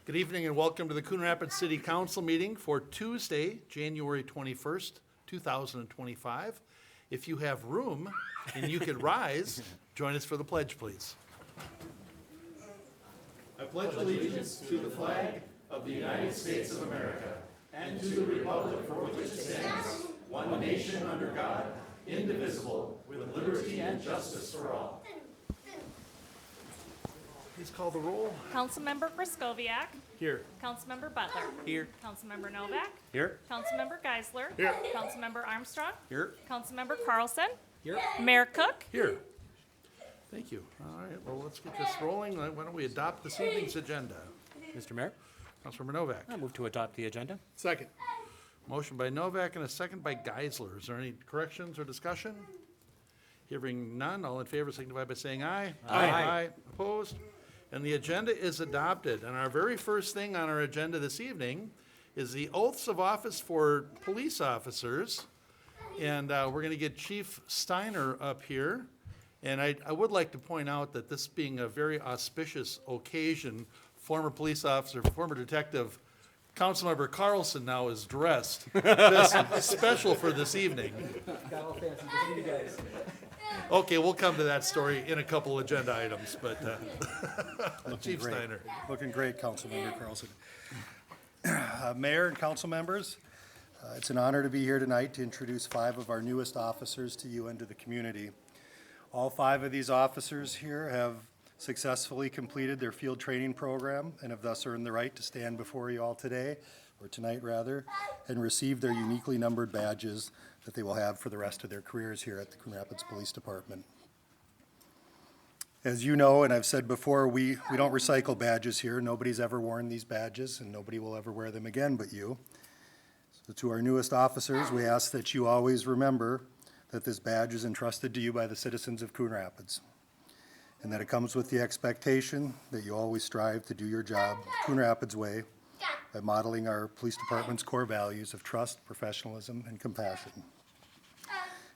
Good evening and welcome to the Coon Rapids City Council meeting for Tuesday, January 21st, 2025. If you have room and you could rise, join us for the pledge, please. I pledge allegiance to the flag of the United States of America and to the republic for which it stands, one nation under God, indivisible, with liberty and justice for all. Please call the roll. Councilmember Griscoviac. Here. Councilmember Butler. Here. Councilmember Novak. Here. Councilmember Geisler. Here. Councilmember Armstrong. Here. Councilmember Carlson. Here. Mayor Cook. Here. Thank you. All right, well, let's get this rolling. Why don't we adopt this evening's agenda? Mr. Mayor, Councilmember Novak. I move to adopt the agenda. Second. Motion by Novak and a second by Geisler. Is there any corrections or discussion? Hearing none, all in favor signify by saying aye. Aye. Aye. Opposed? And the agenda is adopted. And our very first thing on our agenda this evening is the oaths of office for police officers. And we're going to get Chief Steiner up here. And I would like to point out that this being a very auspicious occasion, former police officer, former detective, Councilmember Carlson now is dressed just special for this evening. Got all fancy, just you guys. Okay, we'll come to that story in a couple agenda items, but Chief great. Steiner. Looking great, Councilmember Carlson. Mayor and council members, it's an honor to be here tonight to introduce 5 of our newest officers to you and to the community. All 5 of these officers here have successfully completed their field training program and have thus earned the right to stand before you all today, or tonight rather, and receive their uniquely numbered badges that they will have for the rest of their careers here at the Coon Rapids Police Department. As you know, and I've said before, we don't recycle badges here. Nobody's ever worn these badges, and nobody will ever wear them again but you. So to our newest officers, we ask that you always remember that this badge is entrusted to you by the citizens of Coon Rapids, and that it comes with the expectation that you always strive to do your job Coon Rapids way by modeling our police department's core values of trust, professionalism, and compassion.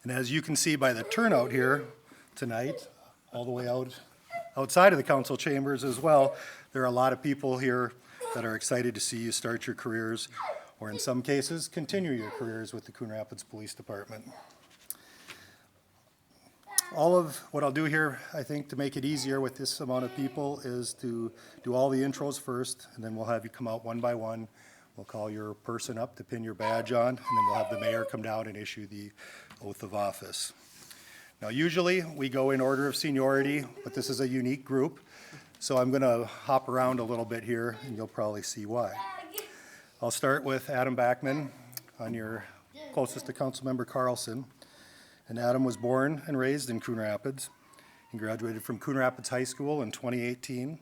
And as you can see by the turnout here tonight, all the way outside of the council chambers as well, there are a lot of people here that are excited to see you start your careers, or in some cases, continue your careers with the Coon Rapids Police Department. All of what I'll do here, I think, to make it easier with this amount of people is to do all the intros first, and then we'll have you come out one by one. We'll call your person up to pin your badge on, and then we'll have the mayor come down and issue the oath of office. Now, usually we go in order of seniority, but this is a unique group, so I'm going to hop around a little bit here, and you'll probably see why. I'll start with Adam Backman, on your closest to Councilmember Carlson. And Adam was born and raised in Coon Rapids. He graduated from Coon Rapids High School in 2018,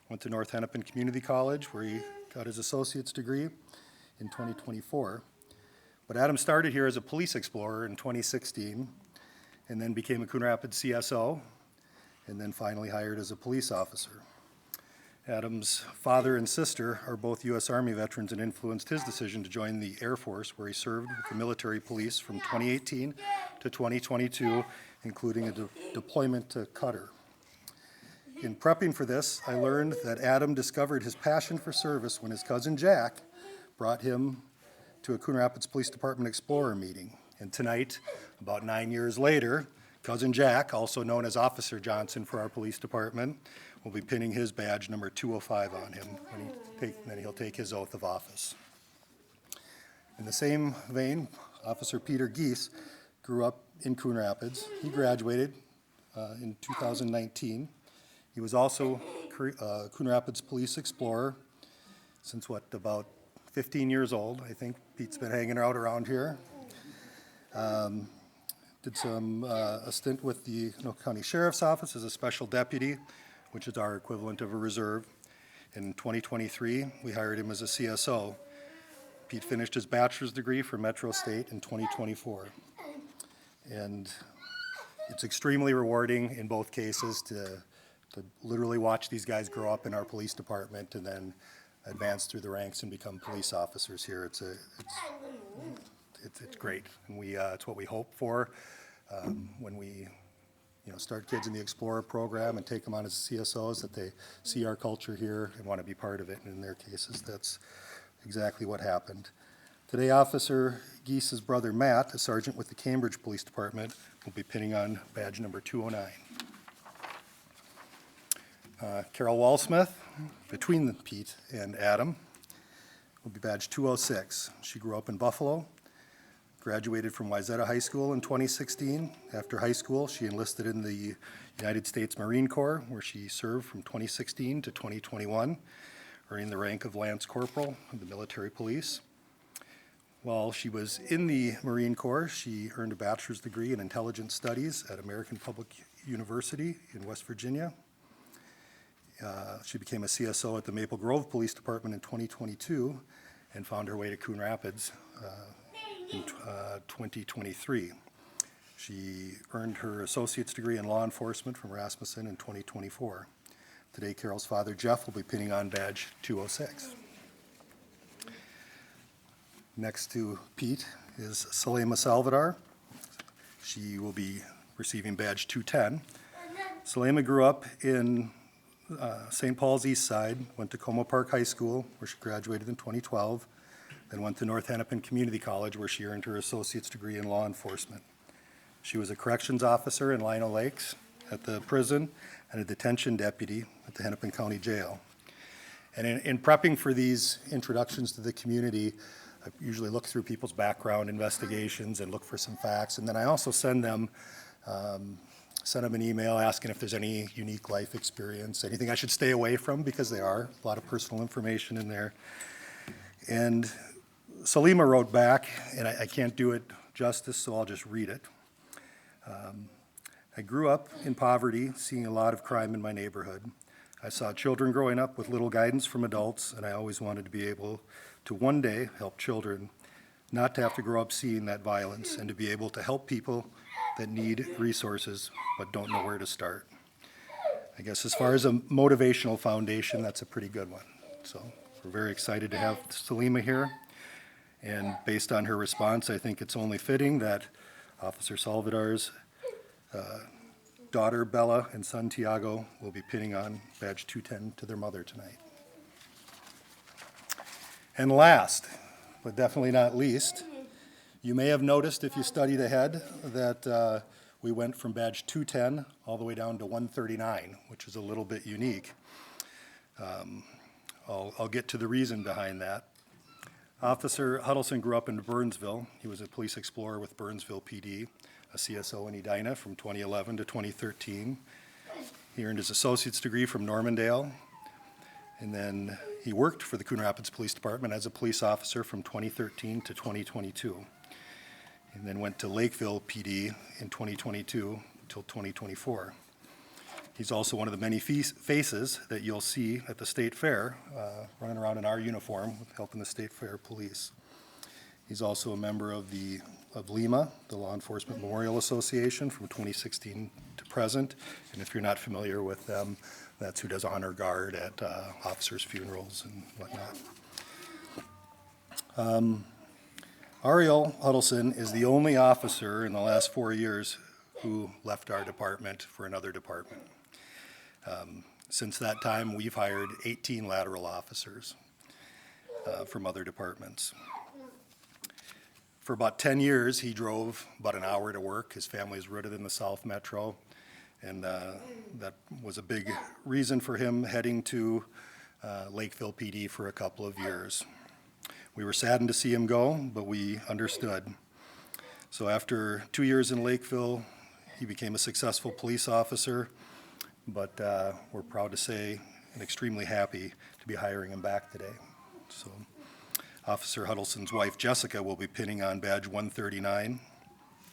went to North Hennepin Community College where he got his associate's degree in 2024. But Adam started here as a police explorer in 2016 and then became a Coon Rapids CSO and then finally hired as a police officer. Adam's father and sister are both U.S. Army veterans and influenced his decision to join the Air Force, where he served with the military police from 2018 to 2022, including a deployment to Qatar. In prepping for this, I learned that Adam discovered his passion for service when his cousin Jack brought him to a Coon Rapids Police Department Explorer meeting. And tonight, about 9 years later, cousin Jack, also known as Officer Johnson for our police department, will be pinning his badge number 205 on him, and then he'll take his oath of office. In the same vein, Officer Peter Geese grew up in Coon Rapids. He graduated in 2019. He was also a Coon Rapids Police Explorer since, about 15 years old. I think Pete's been hanging out around here. Did a stint with the County Sheriff's Office as a special deputy, which is our equivalent of a reserve. In 2023, we hired him as a CSO. Pete finished his bachelor's degree from Metro State in 2024. And it's extremely rewarding in both cases to literally watch these guys grow up in our police department and then advance through the ranks and become police officers here. It's great, and it's what we hope for when we start kids in the Explorer program and take them on as CSOs, that they see our culture here and want to be part of it. And in their cases, that's exactly what happened. Today, Officer Geese's brother Matt, a sergeant with the Cambridge Police Department, will be pinning on badge number 209. Carol Walsmith, between Pete and Adam, will be badge 206. She grew up in Buffalo, graduated from Wayzata High School in 2016. After high school, she enlisted in the United States Marine Corps, where she served from 2016 to 2021, earning the rank of Lance Corporal of the Military Police. While she was in the Marine Corps, she earned a bachelor's degree in intelligence studies at American Public University in West Virginia. She became a CSO at the Maple Grove Police Department in 2022 and found her way to Coon Rapids in 2023. She earned her associate's degree in law enforcement from Rasmussen in 2024. Today, Carol's father, Jeff, will be pinning on badge 206. Next to Pete is Selema Salvador. She will be receiving badge 210. Selema grew up in St. Paul's East Side, went to Como Park High School, where she graduated in 2012, then went to North Hennepin Community College, where she earned her associate's degree in law enforcement. She was a corrections officer in Lino Lakes at the prison and a detention deputy at the Hennepin County Jail. And in prepping for these introductions to the community, I usually look through people's background investigations and look for some facts, and then I also send them an email asking if there's any unique life experience, anything I should stay away from, because they are a lot of personal information in there. And Selema wrote back, and I can't do it justice, so I'll just read it. I grew up in poverty, seeing a lot of crime in my neighborhood. I saw children growing up with little guidance from adults, and I always wanted to be able to one day help children, not to have to grow up seeing that violence, and to be able to help people that need resources but don't know where to start. I guess as far as a motivational foundation, that's a pretty good one. So we're very excited to have Selema here. And based on her response, I think it's only fitting that Officer Salvador's daughter Bella and son Tiago will be pinning on badge 210 to their mother tonight. And last, but definitely not least, you may have noticed if you studied ahead that we went from badge 210 all the way down to 139, which is a little bit unique. I'll get to the reason behind that. Officer Huddleston grew up in Burnsville. He was a police explorer with Burnsville PD, a CSO in Edina from 2011 to 2013. He earned his associate's degree from Normandale, and then he worked for the Coon Rapids Police Department as a police officer from 2013 to 2022, and then went to Lakeville PD in 2022 until 2024. He's also one of the many faces that you'll see at the State Fair, running around in our uniform, helping the State Fair police. He's also a member of LEMA, the Law Enforcement Memorial Association, from 2016 to present. And if you're not familiar with them, that's who does honor guard at officers' funerals and whatnot. Ariel Huddleston is the only officer in the last 4 years who left our department for another department. Since that time, we've hired 18 lateral officers from other departments. For about 10 years, he drove about an hour to work. His family is rooted in the South Metro, and that was a big reason for him heading to Lakeville PD for a couple of years. We were saddened to see him go, but we understood. So after 2 years in Lakeville, he became a successful police officer, but we're proud to say and extremely happy to be hiring him back today. So Officer Huddleston's wife, Jessica, will be pinning on badge 139,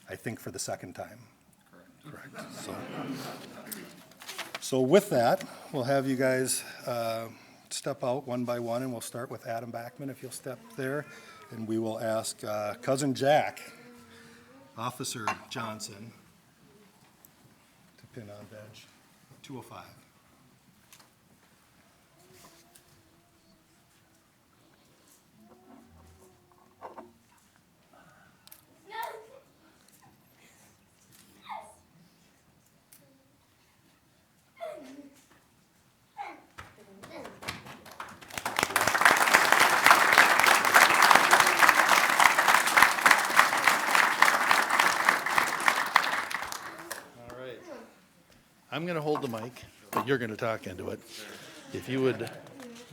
I think for the second time. Correct. So with that, we'll have you guys step out one by one, and we'll start with Adam Backman, if you'll step there, and we will ask Cousin Jack, Officer Johnson, to pin on badge 205. I'm going to hold the mic, but you're going to talk into it. If you would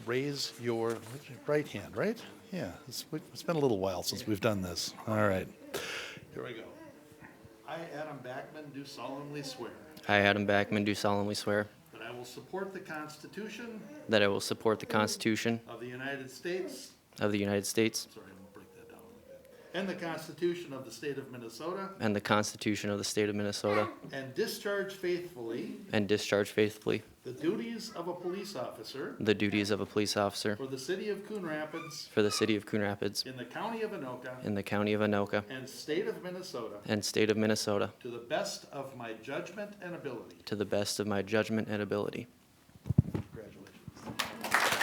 raise your right hand, right? Yeah, it's been a little while since we've done this. All right, here we go. I, Adam Backman, do solemnly swear I, Adam Backman, do solemnly swear that I will support the Constitution that I will support the Constitution of the United States, of the United States sorry, I'm going to break that down a little bit, and the Constitution of the State of Minnesota, and the Constitution of the State of Minnesota, and discharge faithfully and discharge faithfully the duties of a police officer the duties of a police officer for the city of Coon Rapids, for the City of Coon Rapids, in the county of Anoka, in the County of Anoka, and state of Minnesota, and State of Minnesota, to the best of my judgment and ability. to the best of my judgment and ability. Congratulations.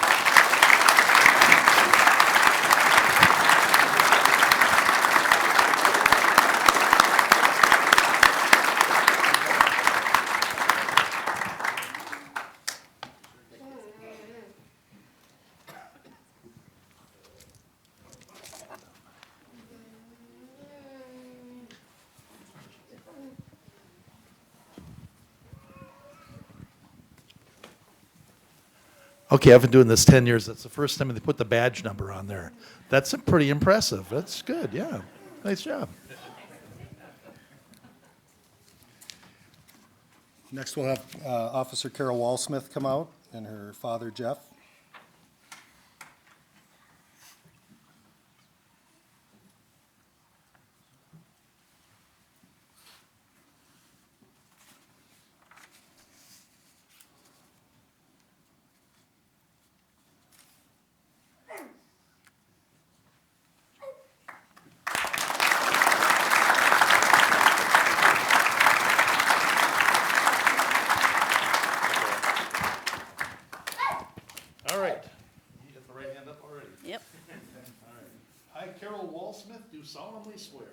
Okay, I've been doing this 10 years. That's the first time they put the badge number on there. That's pretty impressive. That's good, yeah. Nice job. Next, we'll have Officer Carol Walsmith come out and her father Jeff. All right. You got the right hand up already? Yep. All right. I, Carol Walsmith, do solemnly swear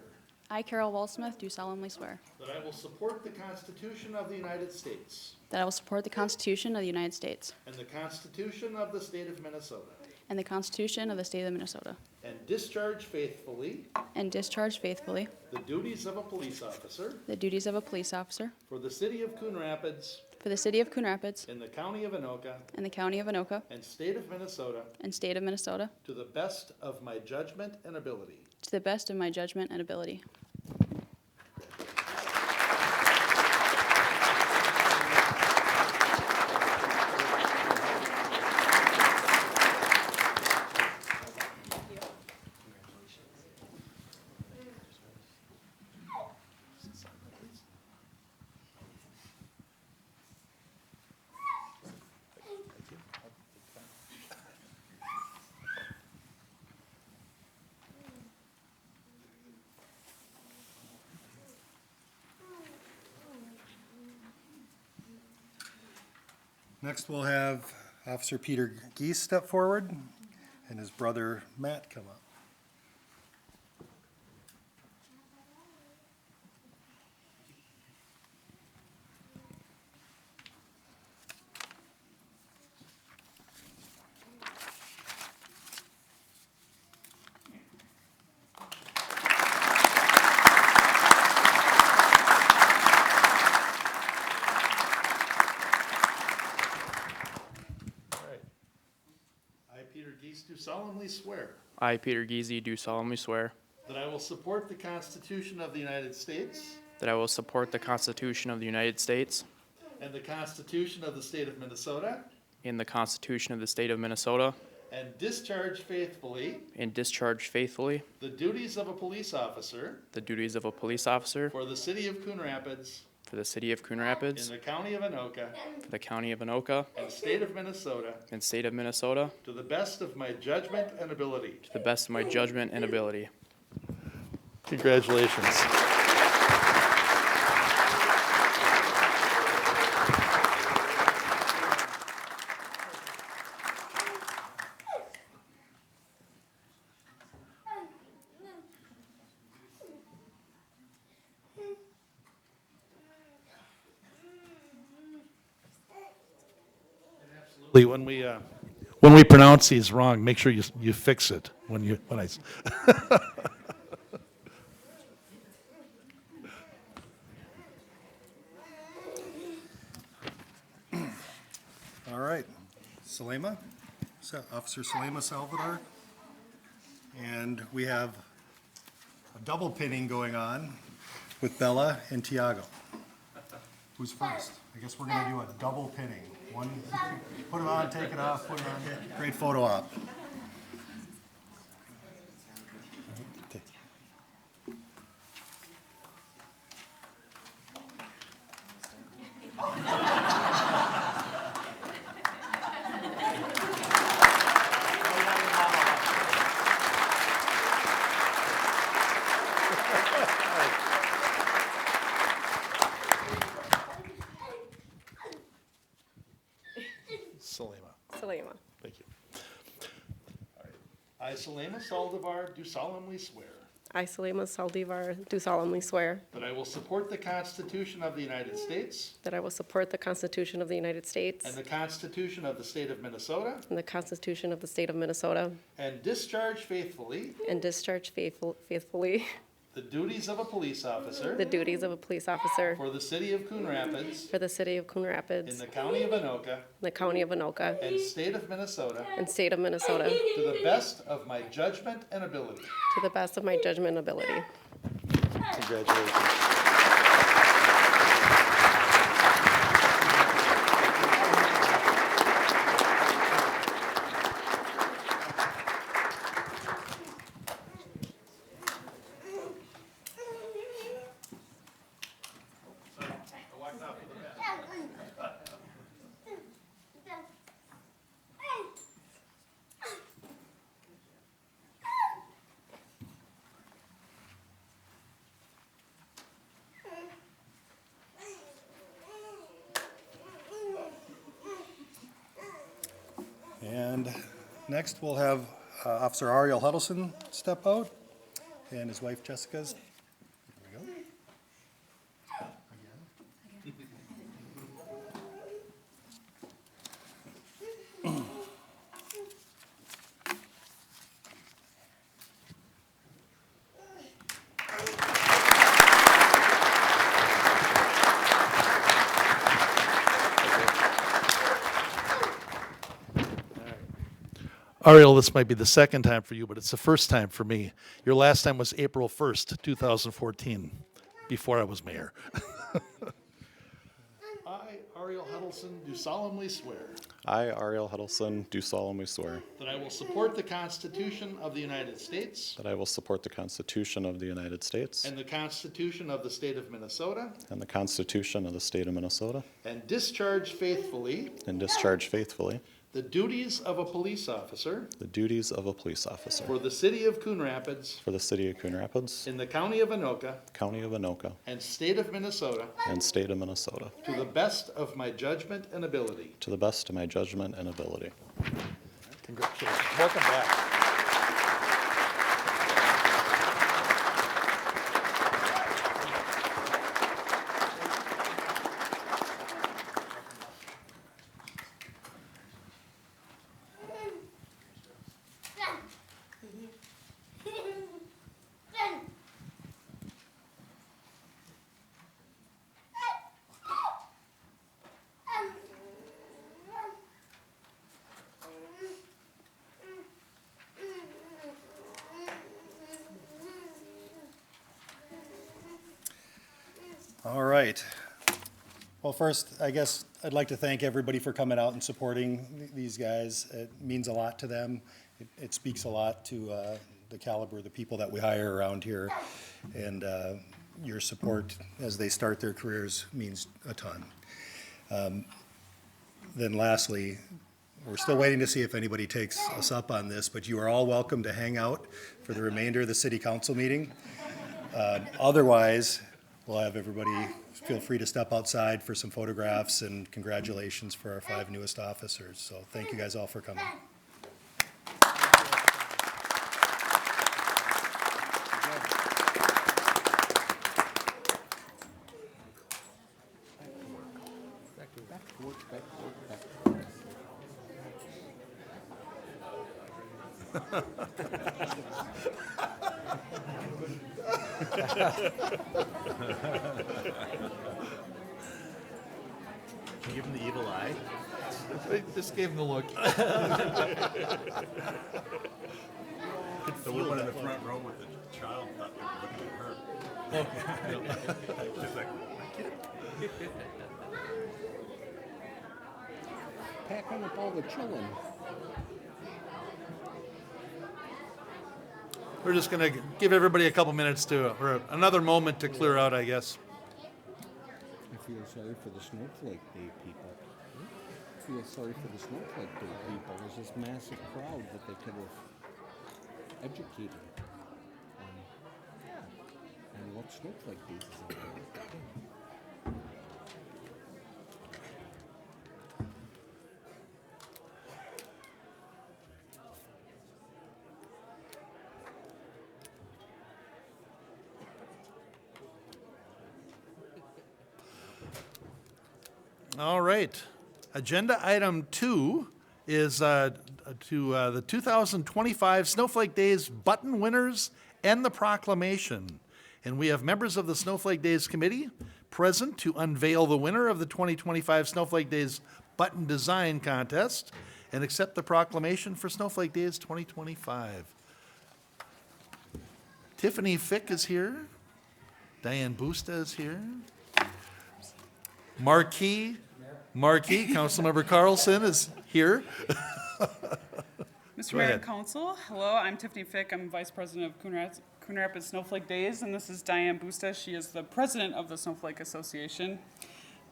I, Carol Walsmith, do solemnly swear that I will support the Constitution of the United States that I will support the Constitution of the United States and the Constitution of the State of Minnesota, and the Constitution of the State of Minnesota, and discharge faithfully and discharge faithfully the duties of a police officer the duties of a police officer for the city of Coon Rapids, for the City of Coon Rapids, in the county of Anoka, and the County of Anoka, and state of Minnesota, and State of Minnesota, to the best of my judgment and ability. to the best of my judgment and ability. Next, we'll have Officer Peter Geese step forward and his brother Matt come up. All right. I, Peter Geese, do solemnly swear I, Peter Giese, do solemnly swear that I will support the Constitution of the United States that I will support the Constitution of the United States and the Constitution of the State of Minnesota, and the Constitution of the State of Minnesota, and discharge faithfully and discharge faithfully the duties of a police officer the duties of a police officer for the city of Coon Rapids, for the City of Coon in Rapids, the county of Anoka, for the County of Anoka, and state of Minnesota, and State of Minnesota, to the best of my judgment and ability. to the best of my judgment and ability. Congratulations. When we pronounce these wrong, make sure you fix it when I. right, Salema, Officer Salema Salvador. And we have a double pinning going on with Bella and Tiago. Who's first? I guess we're gonna do a double pinning. One, put it on, take it off, put it on. Great photo op. Salema. Salema. Thank you. All right. I, Salema Saldivar, do solemnly swear I, Salema Saldivar, do solemnly swear that I will support the Constitution of the United States that I will support the Constitution of the United States and the Constitution of the State of Minnesota, and the Constitution of the State of Minnesota, and discharge faithfully and discharge faithfully the duties of a police officer the duties of a police officer for the city of Coon Rapids for the city of Coon in Rapids, the county of Anoka in the county of Anoka, and state of Minnesota and state of Minnesota, to the best of my judgment and ability. to the best of my judgment and ability. Congratulations. And next, we'll have Officer Ariel Huddleston step out, and his wife Jessica's. There we go. Ariel, this might be the second time for you, but it's the first time for me. Your last time was April 1st, 2014, before I was mayor. I, Ariel Huddleston, do solemnly swear I, Ariel Huddleston, do solemnly swear that I will support the Constitution of the United States that I will support the Constitution of the United States and the Constitution of the State of Minnesota, and the Constitution of the State of Minnesota, and discharge faithfully and discharge faithfully the duties of a police officer the duties of a police officer for the city of Coon Rapids for the city of Coon Rapids, in the county of Anoka county of Anoka, and state of Minnesota and state of Minnesota, to the best of my judgment and ability. to the best of my judgment and ability. Congratulations. Welcome back. All right. Well, first, I guess I'd like to thank everybody for coming out and supporting these guys. It means a lot to them. It speaks a lot to the caliber of the people that we hire around here. And your support as they start their careers means a ton. Then lastly, we're still waiting to see if anybody takes us up on this, but you are all welcome to hang out for the remainder of the city council meeting. Otherwise, we'll have everybody feel free to step outside for some photographs, and congratulations for our 5 newest officers. So thank you guys all for coming. Give him the evil eye. I just gave him the look. The woman in the front row with the child thought they were looking at her. Just like, my kid. Packing up all the children. We're just gonna give everybody a couple minutes or another moment to clear out, I guess. I feel sorry for the Snowflake Day people. I feel sorry for the Snowflake Day people. There's this massive crowd that they could have educated on what Snowflake Days is all about. All right. Agenda item 2 is the 2025 Snowflake Days button winners and the proclamation. And we have members of the Snowflake Days committee present to unveil the winner of the 2025 Snowflake Days button design contest and accept the proclamation for Snowflake Days 2025. Tiffany Fick is here. Diane Busta is here. Marquis, Councilmember Carlson is here. Mr. Go Mayor ahead. and Council, hello, I'm Tiffany Fick. I'm Vice President of Coon Rapids Snowflake Days, and this is Diane Busta. She is the President of the Snowflake Association.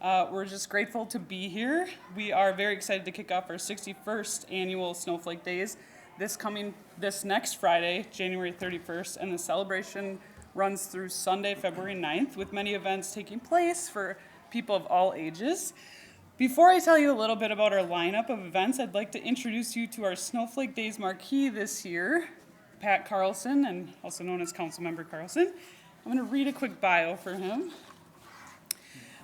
We're just grateful to be here. We are very excited to kick off our 61st annual Snowflake Days this next Friday, January 31st, and the celebration runs through Sunday, February 9th, with many events taking place for people of all ages. Before I tell you a little bit about our lineup of events, I'd like to introduce you to our Snowflake Days marquee this year, Pat Carlson, and also known as Councilmember Carlson. I'm going to read a quick bio for him.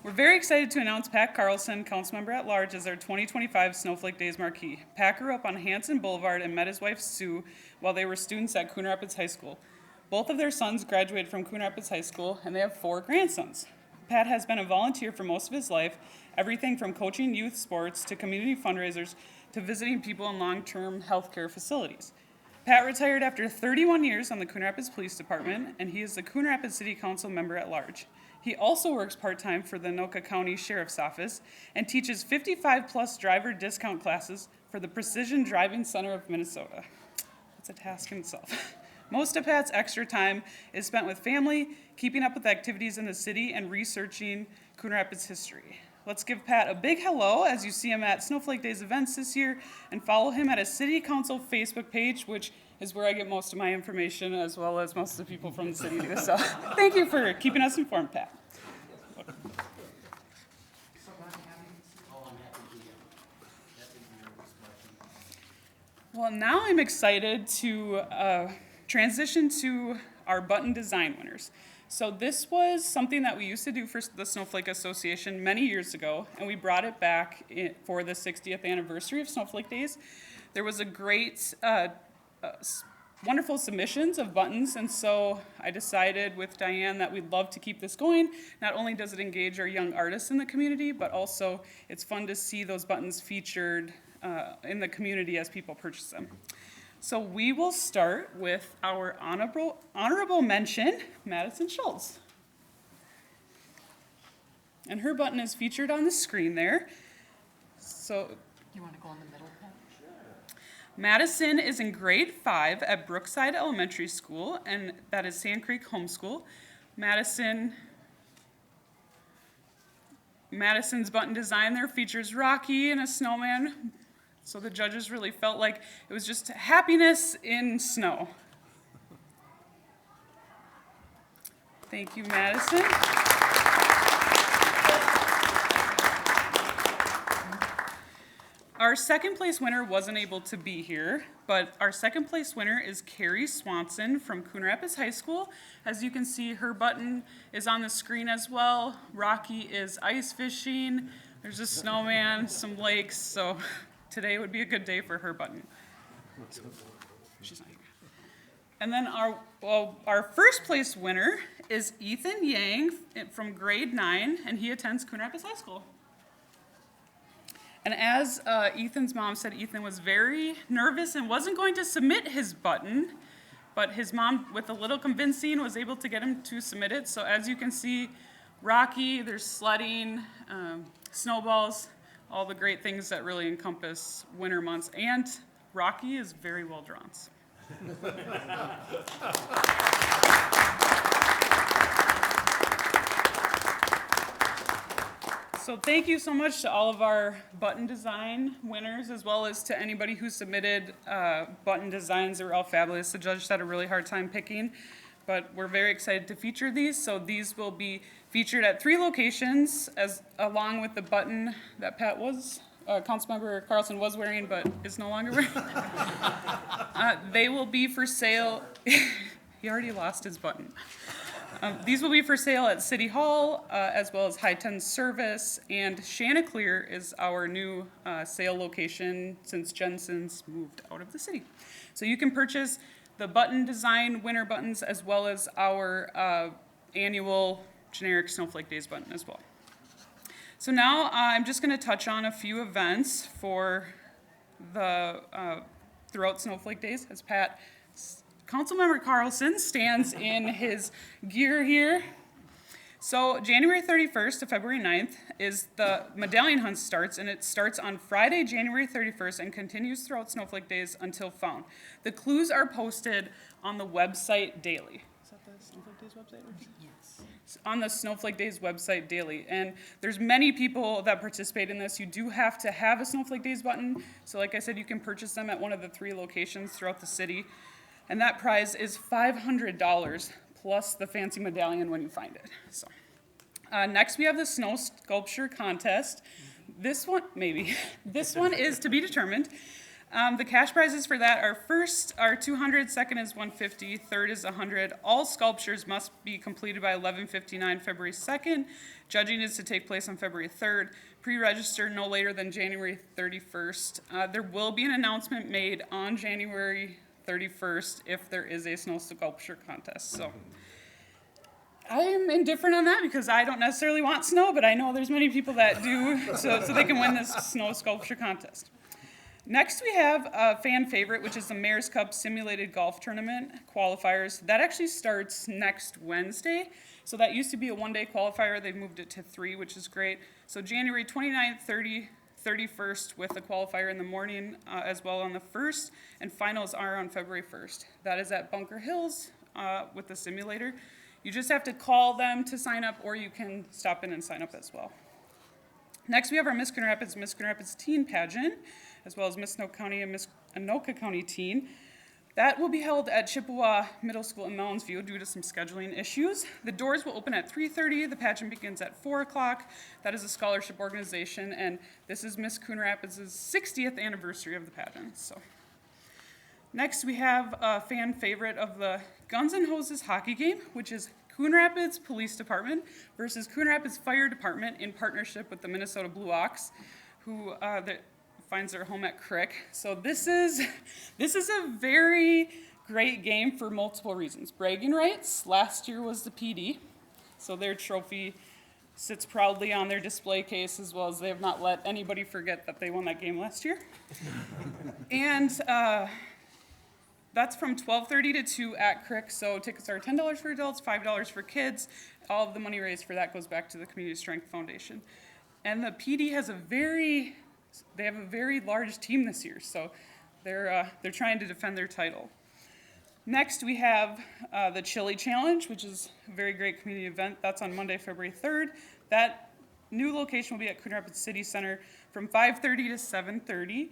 We're very excited to announce Pat Carlson, Councilmember at Large, as our 2025 Snowflake Days marquee. Pat grew up on Hanson Boulevard and met his wife Sue while they were students at Coon Rapids High School. Both of their sons graduated from Coon Rapids High School, and they have 4 grandsons. Pat has been a volunteer for most of his life, everything from coaching youth sports to community fundraisers to visiting people in long-term healthcare facilities. Pat retired after 31 years on the Coon Rapids Police Department, and he is the Coon Rapids City Council member at large. He also works part-time for the Anoka County Sheriff's Office and teaches 55-plus driver discount classes for the Precision Driving Center of Minnesota. That's a task in itself. Most of Pat's extra time is spent with family, keeping up with activities in the city, and researching Coon Rapids history. Let's give Pat a big hello as you see him at Snowflake Days events this year, and follow him at a City Council Facebook page, which is where I get most of my information, as well as most of the people from the city do. So thank you for keeping us informed, Pat. Well, now I'm excited to transition to our button design winners. So this was something that we used to do for the Snowflake Association many years ago, and we brought it back for the 60th anniversary of Snowflake Days. There was a great, wonderful submissions of buttons, and so I decided with Diane that we'd love to keep this going. Not only does it engage our young artists in the community, but also it's fun to see those buttons featured in the community as people purchase them. So we will start with our honorable mention, Madison Schultz. And her button is featured on the screen there. So You want to go in the middle, Pat? Madison is in grade 5 at Brookside Elementary School, and that is Sand Creek Homeschool. Madison's button design there features Rocky and a snowman. So the judges really felt like it was just happiness in snow. Thank you, Madison. Our second place winner wasn't able to be here, but our second place winner is Carrie Swanson from Coon Rapids High School. As you can see, her button is on the screen as well. Rocky is ice fishing. There's a snowman, some lakes, so today would be a good day for her button. She's not here. And then our first place winner is Ethan Yang from grade 9, and he attends Coon Rapids High School. And as Ethan's mom said, Ethan was very nervous and wasn't going to submit his button, but his mom, with a little convincing, was able to get him to submit it. So as you can see, rocky, there's sledding, snowballs, all the great things that really encompass winter months. And Rocky is very well drawn. So thank you so much to all of our button design winners, as well as to anybody who submitted button designs. They were all fabulous. The judge had a really hard time picking, but we're very excited to feature these. So these will be featured at 3 locations, along with the button that Pat was, Councilmember Carlson was wearing, but is no longer wearing. They will be for sale. He already lost his button. These will be for sale at City Hall, as well as High 10 Service, and Chanticleer is our new sale location since Jensen's moved out of the city. So you can purchase the button design winter buttons, as well as our annual generic Snowflake Days button as well. So now I'm just going to touch on a few events for the throughout Snowflake Days, as Councilmember Carlson stands in his gear here. So January 31st to February 9th is the medallion hunt starts, and it starts on Friday, January 31st, and continues throughout Snowflake Days until found. The clues are posted on the website daily. Is that the Snowflake Days website? Yes. On the Snowflake Days website daily. And there's many people that participate in this. You do have to have a Snowflake Days button. So like I said, you can purchase them at one of the 3 locations throughout the city. And that prize is $500 plus the fancy medallion when you find it. So, next we have the snow sculpture contest. This one is to be determined. The cash prizes for that are first are $200, second is $150, third is $100. All sculptures must be completed by 11:59 February 2nd. Judging is to take place on February 3rd. Pre-register no later than January 31st. There will be an announcement made on January 31st if there is a snow sculpture contest. So I am indifferent on that because I don't necessarily want snow, but I know there's many people that do, so they can win this snow sculpture contest. Next we have a fan favorite, which is the Mayor's Cup Simulated Golf Tournament qualifiers. That actually starts next Wednesday. So that used to be a 1-day qualifier. They've moved it to 3, which is great. So January 29th, 31st with a qualifier in the morning as well on the 1st, and finals are on February 1st. That is at Bunker Hills with the simulator. You just have to call them to sign up, or you can stop in and sign up as well. Next, we have our Miss Coon Rapids Teen Pageant, as well as Miss Snow County and Miss Anoka County Teen. That will be held at Chippewa Middle School in Mounds View due to some scheduling issues. The doors will open at 3:30. The pageant begins at 4 o'clock. That is a scholarship organization, and this is Miss Coon Rapids' 60th anniversary of the pageant. So, next we have a fan favorite of the Guns N' Hoses hockey game, which is Coon Rapids Police Department versus Coon Rapids Fire Department in partnership with the Minnesota Blue Ox, who finds their home at Crick. So this is a very great game for multiple reasons. Bragging rights. Last year was the PD, so their trophy sits proudly on their display case, as well as they have not let anybody forget that they won that game last year. And that's from 12:30 to 2 at Crick. So tickets are $10 for adults, $5 for kids. All of the money raised for that goes back to the Community Strength Foundation. And the PD has a very large team this year, so they're trying to defend their title. Next, we have the Chili Challenge, which is a very great community event. That's on Monday, February 3rd. That new location will be at Coon Rapids City Center from 5:30 to 7:30.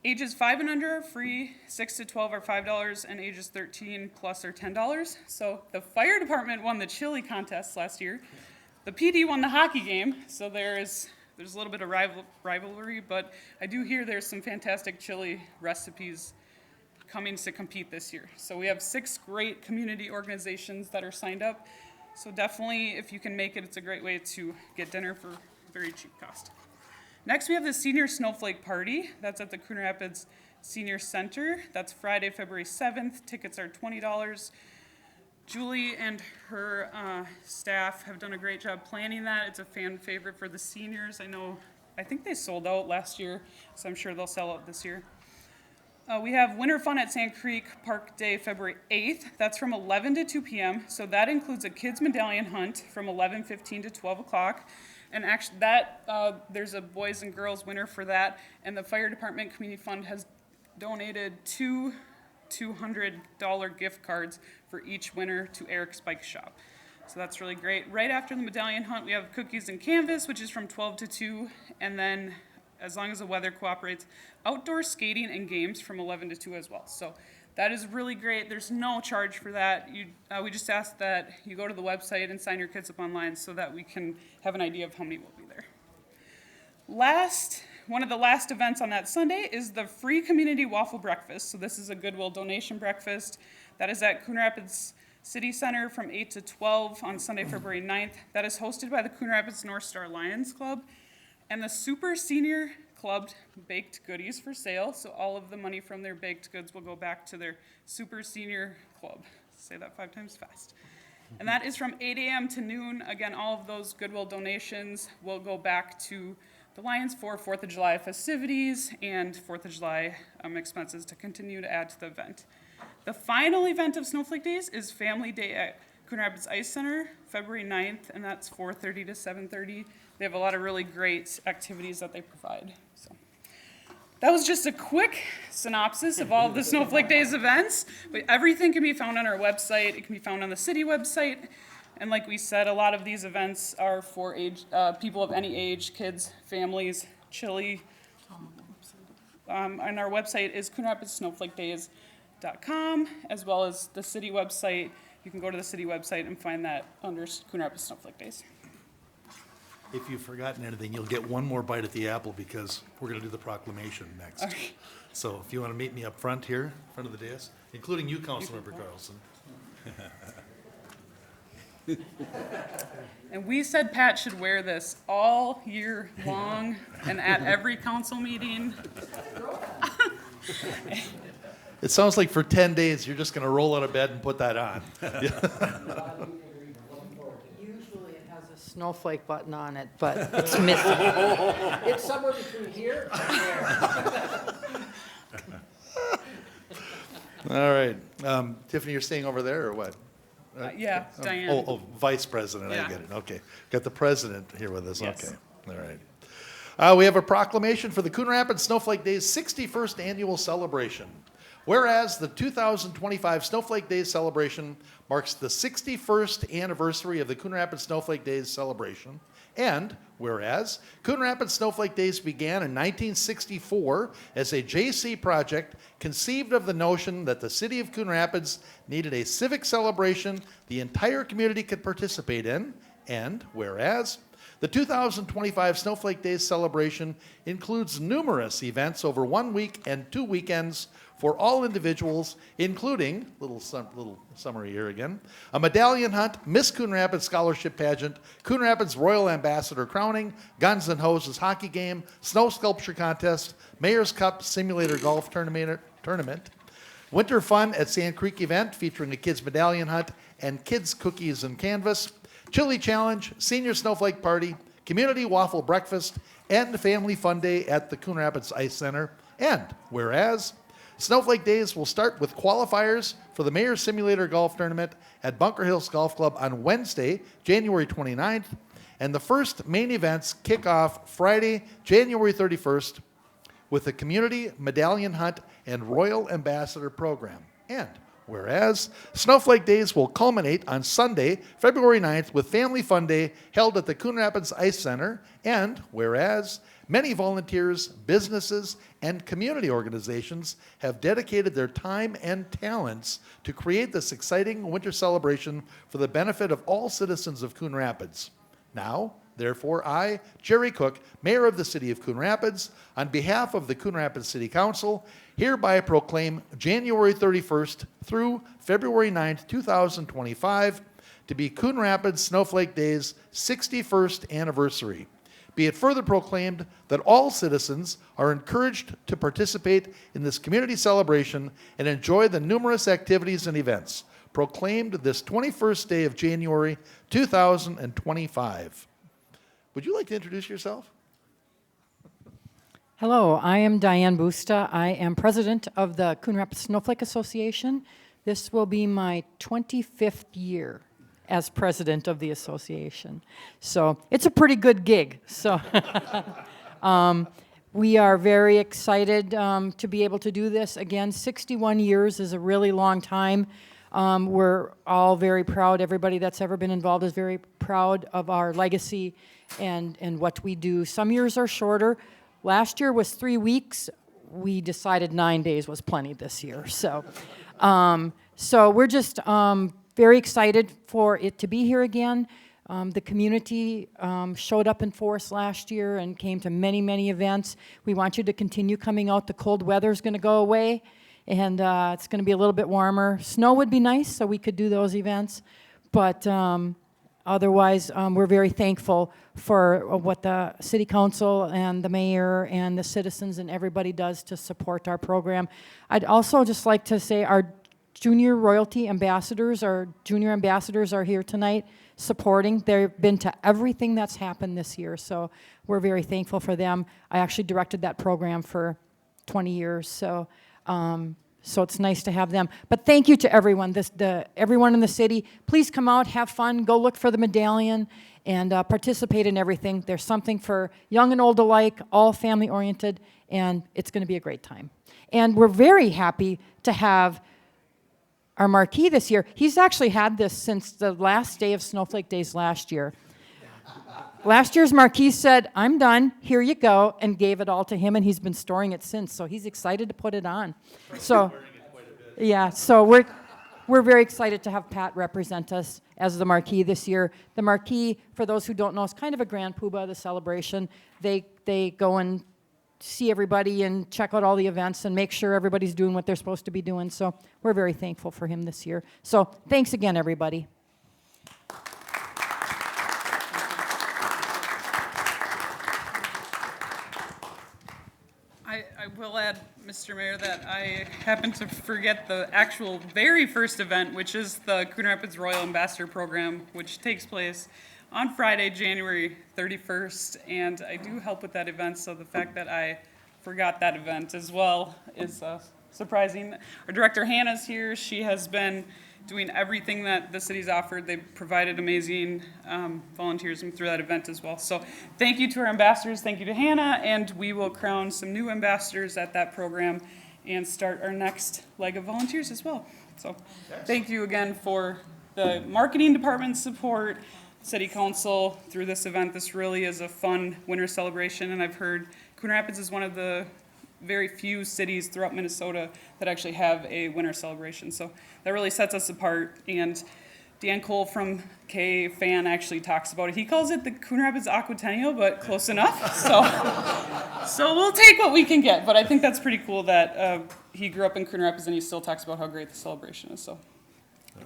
Ages 5 and under are free, 6 to 12 are $5, and ages 13 plus are $10. So the fire department won the chili contest last year. The PD won the hockey game, so there's a little bit of rivalry, but I do hear there's some fantastic chili recipes coming to compete this year. So we have 6 great community organizations that are signed up. So definitely, if you can make it, it's a great way to get dinner for very cheap cost. Next, we have the Senior Snowflake Party. That's at the Coon Rapids Senior Center. That's Friday, February 7th. Tickets are $20. Julie and her staff have done a great job planning that. It's a fan favorite for the seniors. I know I think they sold out last year, so I'm sure they'll sell out this year. We have Winter Fun at Sand Creek Park Day, February 8th. That's from 11 to 2 p.m. So that includes a kids medallion hunt from 11:15 to 12 o'clock. And actually, there's a boys and girls winner for that. And the Fire Department Community Fund has donated two $200 gift cards for each winner to Eric's Bike Shop. So that's really great. Right after the medallion hunt, we have cookies and canvas, which is from 12 to 2. And then, as long as the weather cooperates, outdoor skating and games from 11 to 2 as well. So that is really great. There's no charge for that. We just ask that you go to the website and sign your kids up online so that we can have an idea of how many will be there. One of the last events on that Sunday is the free community waffle breakfast. So this is a Goodwill donation breakfast. That is at Coon Rapids City Center from 8 to 12 on Sunday, February 9th. That is hosted by the Coon Rapids North Star Lions Club and the Super Senior Club baked goodies for sale. So all of the money from their baked goods will go back to their Super Senior Club. Say that 5 times fast. And that is from 8 a.m. to noon. Again, all of those Goodwill donations will go back to the Lions for 4th of July festivities and 4th of July expenses to continue to add to the event. The final event of Snowflake Days is Family Day at Coon Rapids Ice Center, February 9th, and that's 4:30 to 7:30. They have a lot of really great activities that they provide. So that was just a quick synopsis of all of the Snowflake Days events, but everything can be found on our website. It can be found on the city website. And like we said, a lot of these events are for people of any age, kids, families, chili. And our website is coonrapidssnowflakedays.com, as well as the city website. You can go to the city website and find that under Coon Rapids Snowflake Days. If you've forgotten anything, you'll get one more bite at the apple because we're going to do the proclamation next. Okay. So if you want to meet me up front here, in front of the dais, including you, Councilmember Carlson. And we said Pat should wear this all year long and at every council meeting. It sounds like for 10 days, you're just going to roll out of bed and put that on. Usually it has a snowflake button on it, but it's missing. It's somewhere between here and there. All right. Tiffany, you're staying over there or what? Yeah, Diane. Oh, Vice President, I Yeah. get it, okay. Got the President here with us, Yes. okay, all right. We have a proclamation for the Coon Rapids Snowflake Days 61st Annual Celebration. Whereas the 2025 Snowflake Days celebration marks the 61st anniversary of the Coon Rapids Snowflake Days celebration, and whereas Coon Rapids Snowflake Days began in 1964 as a JC project conceived of the notion that the city of Coon Rapids needed a civic celebration the entire community could participate in, and whereas the 2025 Snowflake Days celebration includes numerous events over 1 week and 2 weekends for all individuals, including, little summary here again, a medallion hunt, Miss Coon Rapids Scholarship Pageant, Coon Rapids Royal Ambassador Crowning, Guns N' Hoses Hockey Game, Snow Sculpture Contest, Mayor's Cup Simulator Golf Tournament, Winter Fun at Sand Creek event featuring a kids medallion hunt and kids cookies and canvas, Chili Challenge, Senior Snowflake Party, Community Waffle Breakfast, and Family Fun Day at the Coon Rapids Ice Center. And whereas Snowflake Days will start with qualifiers for the Mayor's Simulator Golf Tournament at Bunker Hills Golf Club on Wednesday, January 29th, and the first main events kick off Friday, January 31st, with the Community Medallion Hunt and Royal Ambassador Program. And whereas Snowflake Days will culminate on Sunday, February 9th, with Family Fun Day held at the Coon Rapids Ice Center, and whereas many volunteers, businesses, and community organizations have dedicated their time and talents to create this exciting winter celebration for the benefit of all citizens of Coon Rapids. Now, therefore, I, Jerry Cook, Mayor of the City of Coon Rapids, on behalf of the Coon Rapids City Council, hereby proclaim January 31st through February 9th, 2025 to be Coon Rapids Snowflake Days' 61st anniversary. Be it further proclaimed that all citizens are encouraged to participate in this community celebration and enjoy the numerous activities and events proclaimed this 21st day of January 2025. Would you like to introduce yourself? Hello, I am Diane Busta. I am president of the Coon Rapids Snowflake Association. This will be my 25th year as president of the association. So it's a pretty good gig. So we are very excited to be able to do this. Again, 61 years is a really long time. We're all very proud. Everybody that's ever been involved is very proud of our legacy and what we do. Some years are shorter. Last year was 3 weeks. We decided 9 days was plenty this year. So, so we're just very excited for it to be here again. The community showed up in force last year and came to many, many events. We want you to continue coming out. The cold weather is going to go away, and it's going to be a little bit warmer. Snow would be nice, so we could do those events. But otherwise, we're very thankful for what the city council and the mayor and the citizens and everybody does to support our program. I'd also just like to say our junior royalty ambassadors, our junior ambassadors are here tonight supporting. They've been to everything that's happened this year, so we're very thankful for them. I actually directed that program for 20 years, so so it's nice to have them. But thank you to everyone, everyone in the city. Please come out, have fun, go look for the medallion, and participate in everything. There's something for young and old alike, all family-oriented, and it's going to be a great time. And we're very happy to have our marquee this year. He's actually had this since the last day of Snowflake Days last year. Last year's marquee said, "I'm done, here you go," and gave it all to him, and he's been storing it since, so he's excited to put it on. So, yeah, so we're very excited to have Pat represent us as the marquee this year. The marquee, for those who don't know, is kind of a grand poobah of the celebration. They go and see everybody and check out all the events and make sure everybody's doing what they're supposed to be doing, so we're very thankful for him this year. So thanks again, everybody. I will add, Mr. Mayor, that I happened to forget the actual very first event, which is the Coon Rapids Royal Ambassador Program, which takes place on Friday, January 31st, and I do help with that event, so the fact that I forgot that event as well is surprising. Our director, Hannah's here. She has been doing everything that the city's offered. They've provided amazing volunteerism through that event as well. So thank you to our ambassadors, thank you to Hannah, and we will crown some new ambassadors at that program and start our next leg of volunteers as well. So thank you again for the marketing department's support, city council through this event. This really is a fun winter celebration, and I've heard Coon Rapids is one of the very few cities throughout Minnesota that actually have a winter celebration. So that really sets us apart. And Dan Cole from K-Fan actually talks about it. He calls it the Coon Rapids Aquatennial, but close enough. So we'll take what we can get. But I think that's pretty cool that he grew up in Coon Rapids and he still talks about how great the celebration is. So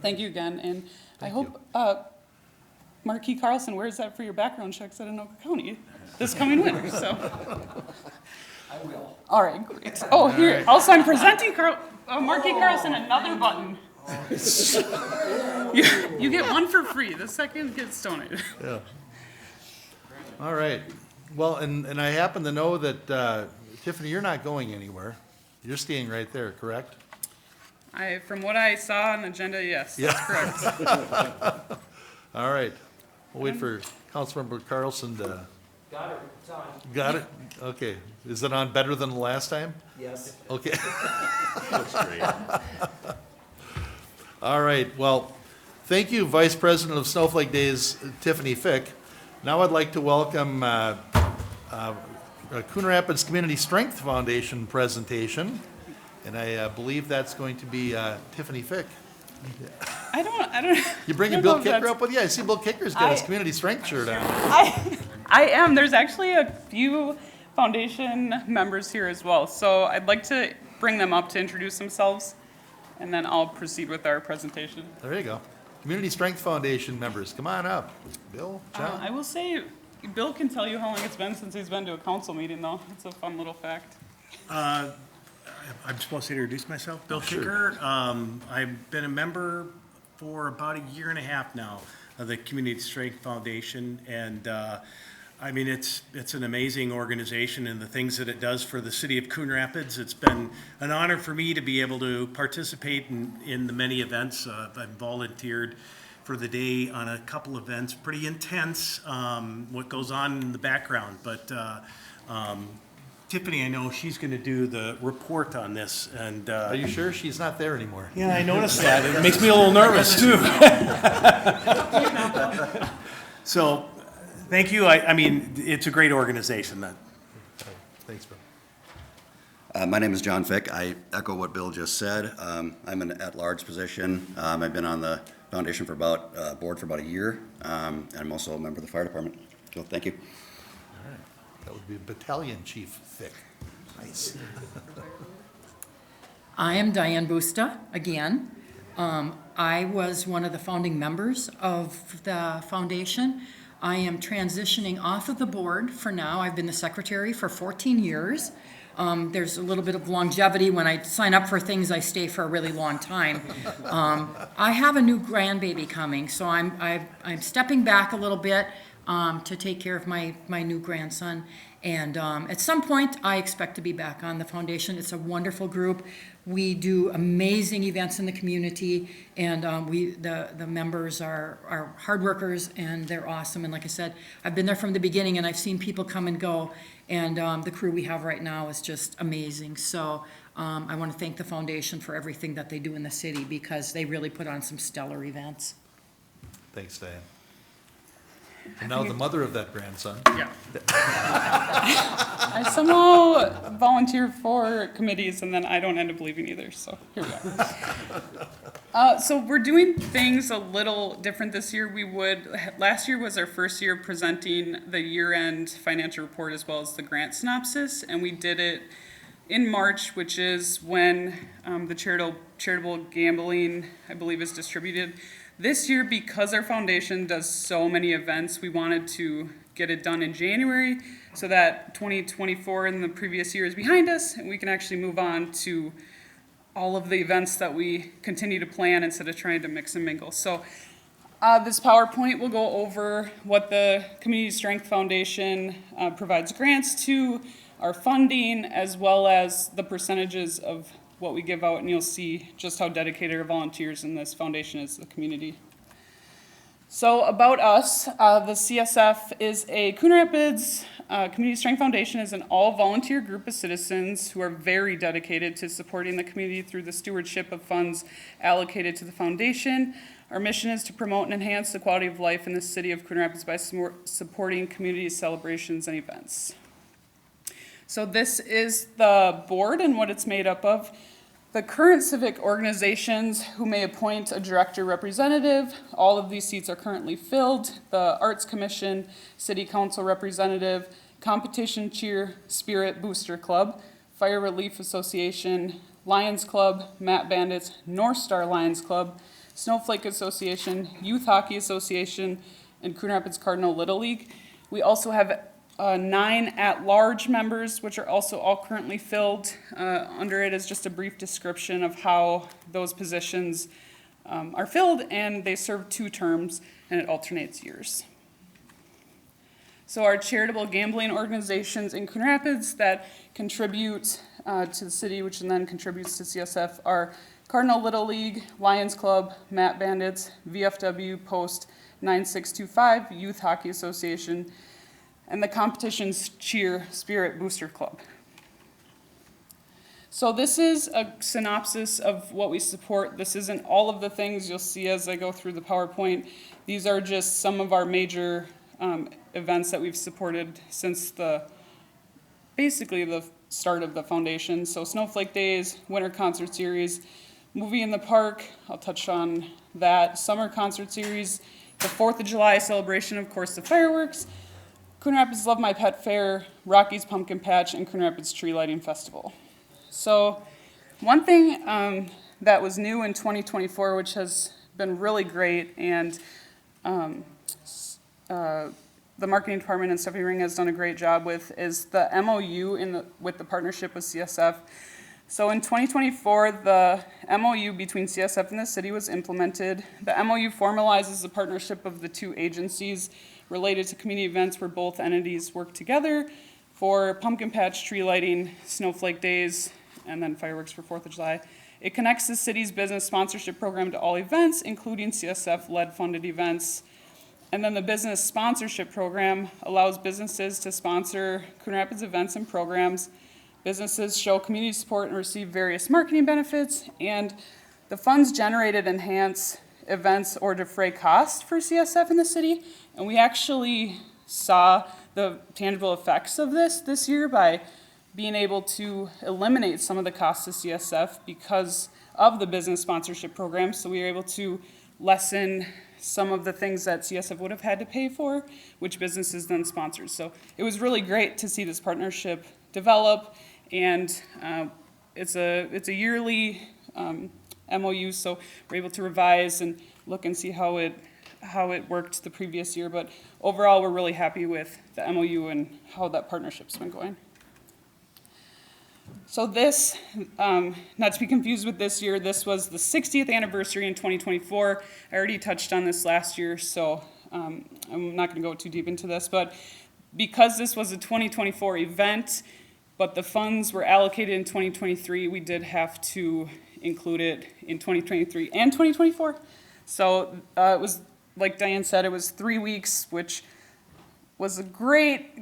thank you again. And I hope Marquis Carlson wears that for your background checks at Anoka County this coming winter. So. I will. All right, great. Oh, here, also I'm presenting Marquis Carlson another button. You get one for free, the second gets donated. Yeah. All right. Well, and I happen to know that, Tiffany, you're not going anywhere. You're staying right there, correct? From what I saw on the agenda, yes, that's correct. All right. We'll wait for Councilmember Carlson to. Got it, it's on. Got it? Okay. Is it on better than the last time? Yes. Okay. That's great. All right. Well, thank you, Vice President of Snowflake Days, Tiffany Fick. Now I'd like to welcome Coon Rapids Community Strength Foundation presentation, and I believe that's going to be Tiffany Fick. I don't. You bringing Bill Kicker up with you? I see Bill Kicker's got his Community Strength shirt on. I am. There's actually a few foundation members here as well. So I'd like to bring them up to introduce themselves, and then I'll proceed with our presentation. There you go. Community Strength Foundation members, come on up. Bill, John? I will say, Bill can tell you how long it's been since he's been to a council meeting, though. It's a fun little fact. I'm supposed to introduce myself. Bill Kicker. I've been a member for about a year and a half now of the Community Strength Foundation, and I mean, it's an amazing organization and the things that it does for the city of Coon Rapids. It's been an honor for me to be able to participate in the many events. I've volunteered for the day on a couple events, pretty intense, what goes on in the background. But Tiffany, I know she's going to do the report on this. And Are you sure she's not there anymore? yeah, I noticed that. It makes me a little nervous too. So, thank you. I mean, it's a great organization. Thanks, Bill. My name is John Fick. I echo what Bill just said. I'm an at-large position. I've been on the foundation for board for about a year. And I'm also a member of the fire department. So, thank you. All right. That would be Battalion Chief Thick. Nice. I am Diane Busta, again. I was one of the founding members of the foundation. I am transitioning off of the board for now. I've been the secretary for 14 years. There's a little bit of longevity. When I sign up for things, I stay for a really long time. I have a new grandbaby coming, so I'm stepping back a little bit to take care of my new grandson. And at some point, I expect to be back on the foundation. It's a wonderful group. We do amazing events in the community, and the members are hard workers, and they're awesome. And like I said, I've been there from the beginning, and I've seen people come and go, and the crew we have right now is just amazing. So I want to thank the foundation for everything that they do in the city, because they really put on some stellar events. Thanks, Diane. And now the mother of that grandson. Yeah. I somehow volunteer for committees and then I don't end up leaving either, so here we are. So we're doing things a little different this year. Last year was our first year presenting the year-end financial report as well as the grant synopsis, and we did it in March, which is when the charitable gambling, I believe, is distributed. This year, because our foundation does so many events, we wanted to get it done in January so that 2024 and the previous year is behind us and we can actually move on to all of the events that we continue to plan instead of trying to mix and mingle. So this PowerPoint will go over what the Community Strength Foundation provides grants to, our funding, as well as the percentages of what we give out, and you'll see just how dedicated our volunteers in this foundation is to the community. So about us, the CSF is a Coon Rapids Community Strength Foundation is an all-volunteer group of citizens who are very dedicated to supporting the community through the stewardship of funds allocated to the foundation. Our mission is to promote and enhance the quality of life in the city of Coon Rapids by supporting community celebrations and events. So this is the board and what it's made up of. The current civic organizations who may appoint a director representative, all of these seats are currently filled. The Arts Commission, City Council representative, Competition Cheer Spirit Booster Club, Fire Relief Association, Lions Club, Mat Bandits, North Star Lions Club, Snowflake Association, Youth Hockey Association, and Coon Rapids Cardinal Little League. We also have 9 at-large members, which are also all currently filled. Under it is just a brief description of how those positions are filled, and they serve 2 terms, and it alternates years. So our charitable gambling organizations in Coon Rapids that contribute to the city, which then contributes to CSF, are Cardinal Little League, Lions Club, Mat Bandits, VFW Post 9625, Youth Hockey Association, and the Competition's Cheer Spirit Booster Club. So this is a synopsis of what we support. This isn't all of the things you'll see as I go through the PowerPoint. These are just some of our major events that we've supported since basically the start of the foundation. So Snowflake Days, Winter Concert Series, Movie in the Park, I'll touch on that, Summer Concert Series, the 4th of July celebration, of course, the fireworks, Coon Rapids Love My Pet Fair, Rocky's Pumpkin Patch, and Coon Rapids Tree Lighting Festival. So one thing that was new in 2024, which has been really great, and the marketing department and Stephanie Ring has done a great job with, is the MOU with the partnership with CSF. So in 2024, the MOU between CSF and the city was implemented. The MOU formalizes the partnership of the two agencies related to community events where both entities work together for pumpkin patch, tree lighting, Snowflake Days, and then fireworks for 4th of July. It connects the city's business sponsorship program to all events, including CSF-led funded events. And then the business sponsorship program allows businesses to sponsor Coon Rapids events and programs. Businesses show community support and receive various marketing benefits, and the funds generated enhance events or defray costs for CSF in the city. And we actually saw the tangible effects of this year by being able to eliminate some of the costs to CSF because of the business sponsorship program. So we were able to lessen some of the things that CSF would have had to pay for, which businesses then sponsored. So it was really great to see this partnership develop, and it's a yearly MOU, so we're able to revise and look and see how it worked the previous year. But overall, we're really happy with the MOU and how that partnership's been going. So this, not to be confused with this year, this was the 60th anniversary in 2024. I already touched on this last year, so I'm not going to go too deep into this. But because this was a 2024 event, but the funds were allocated in 2023, we did have to include it in 2023 and 2024. So it was, like Diane said, it was 3 weeks, which was a great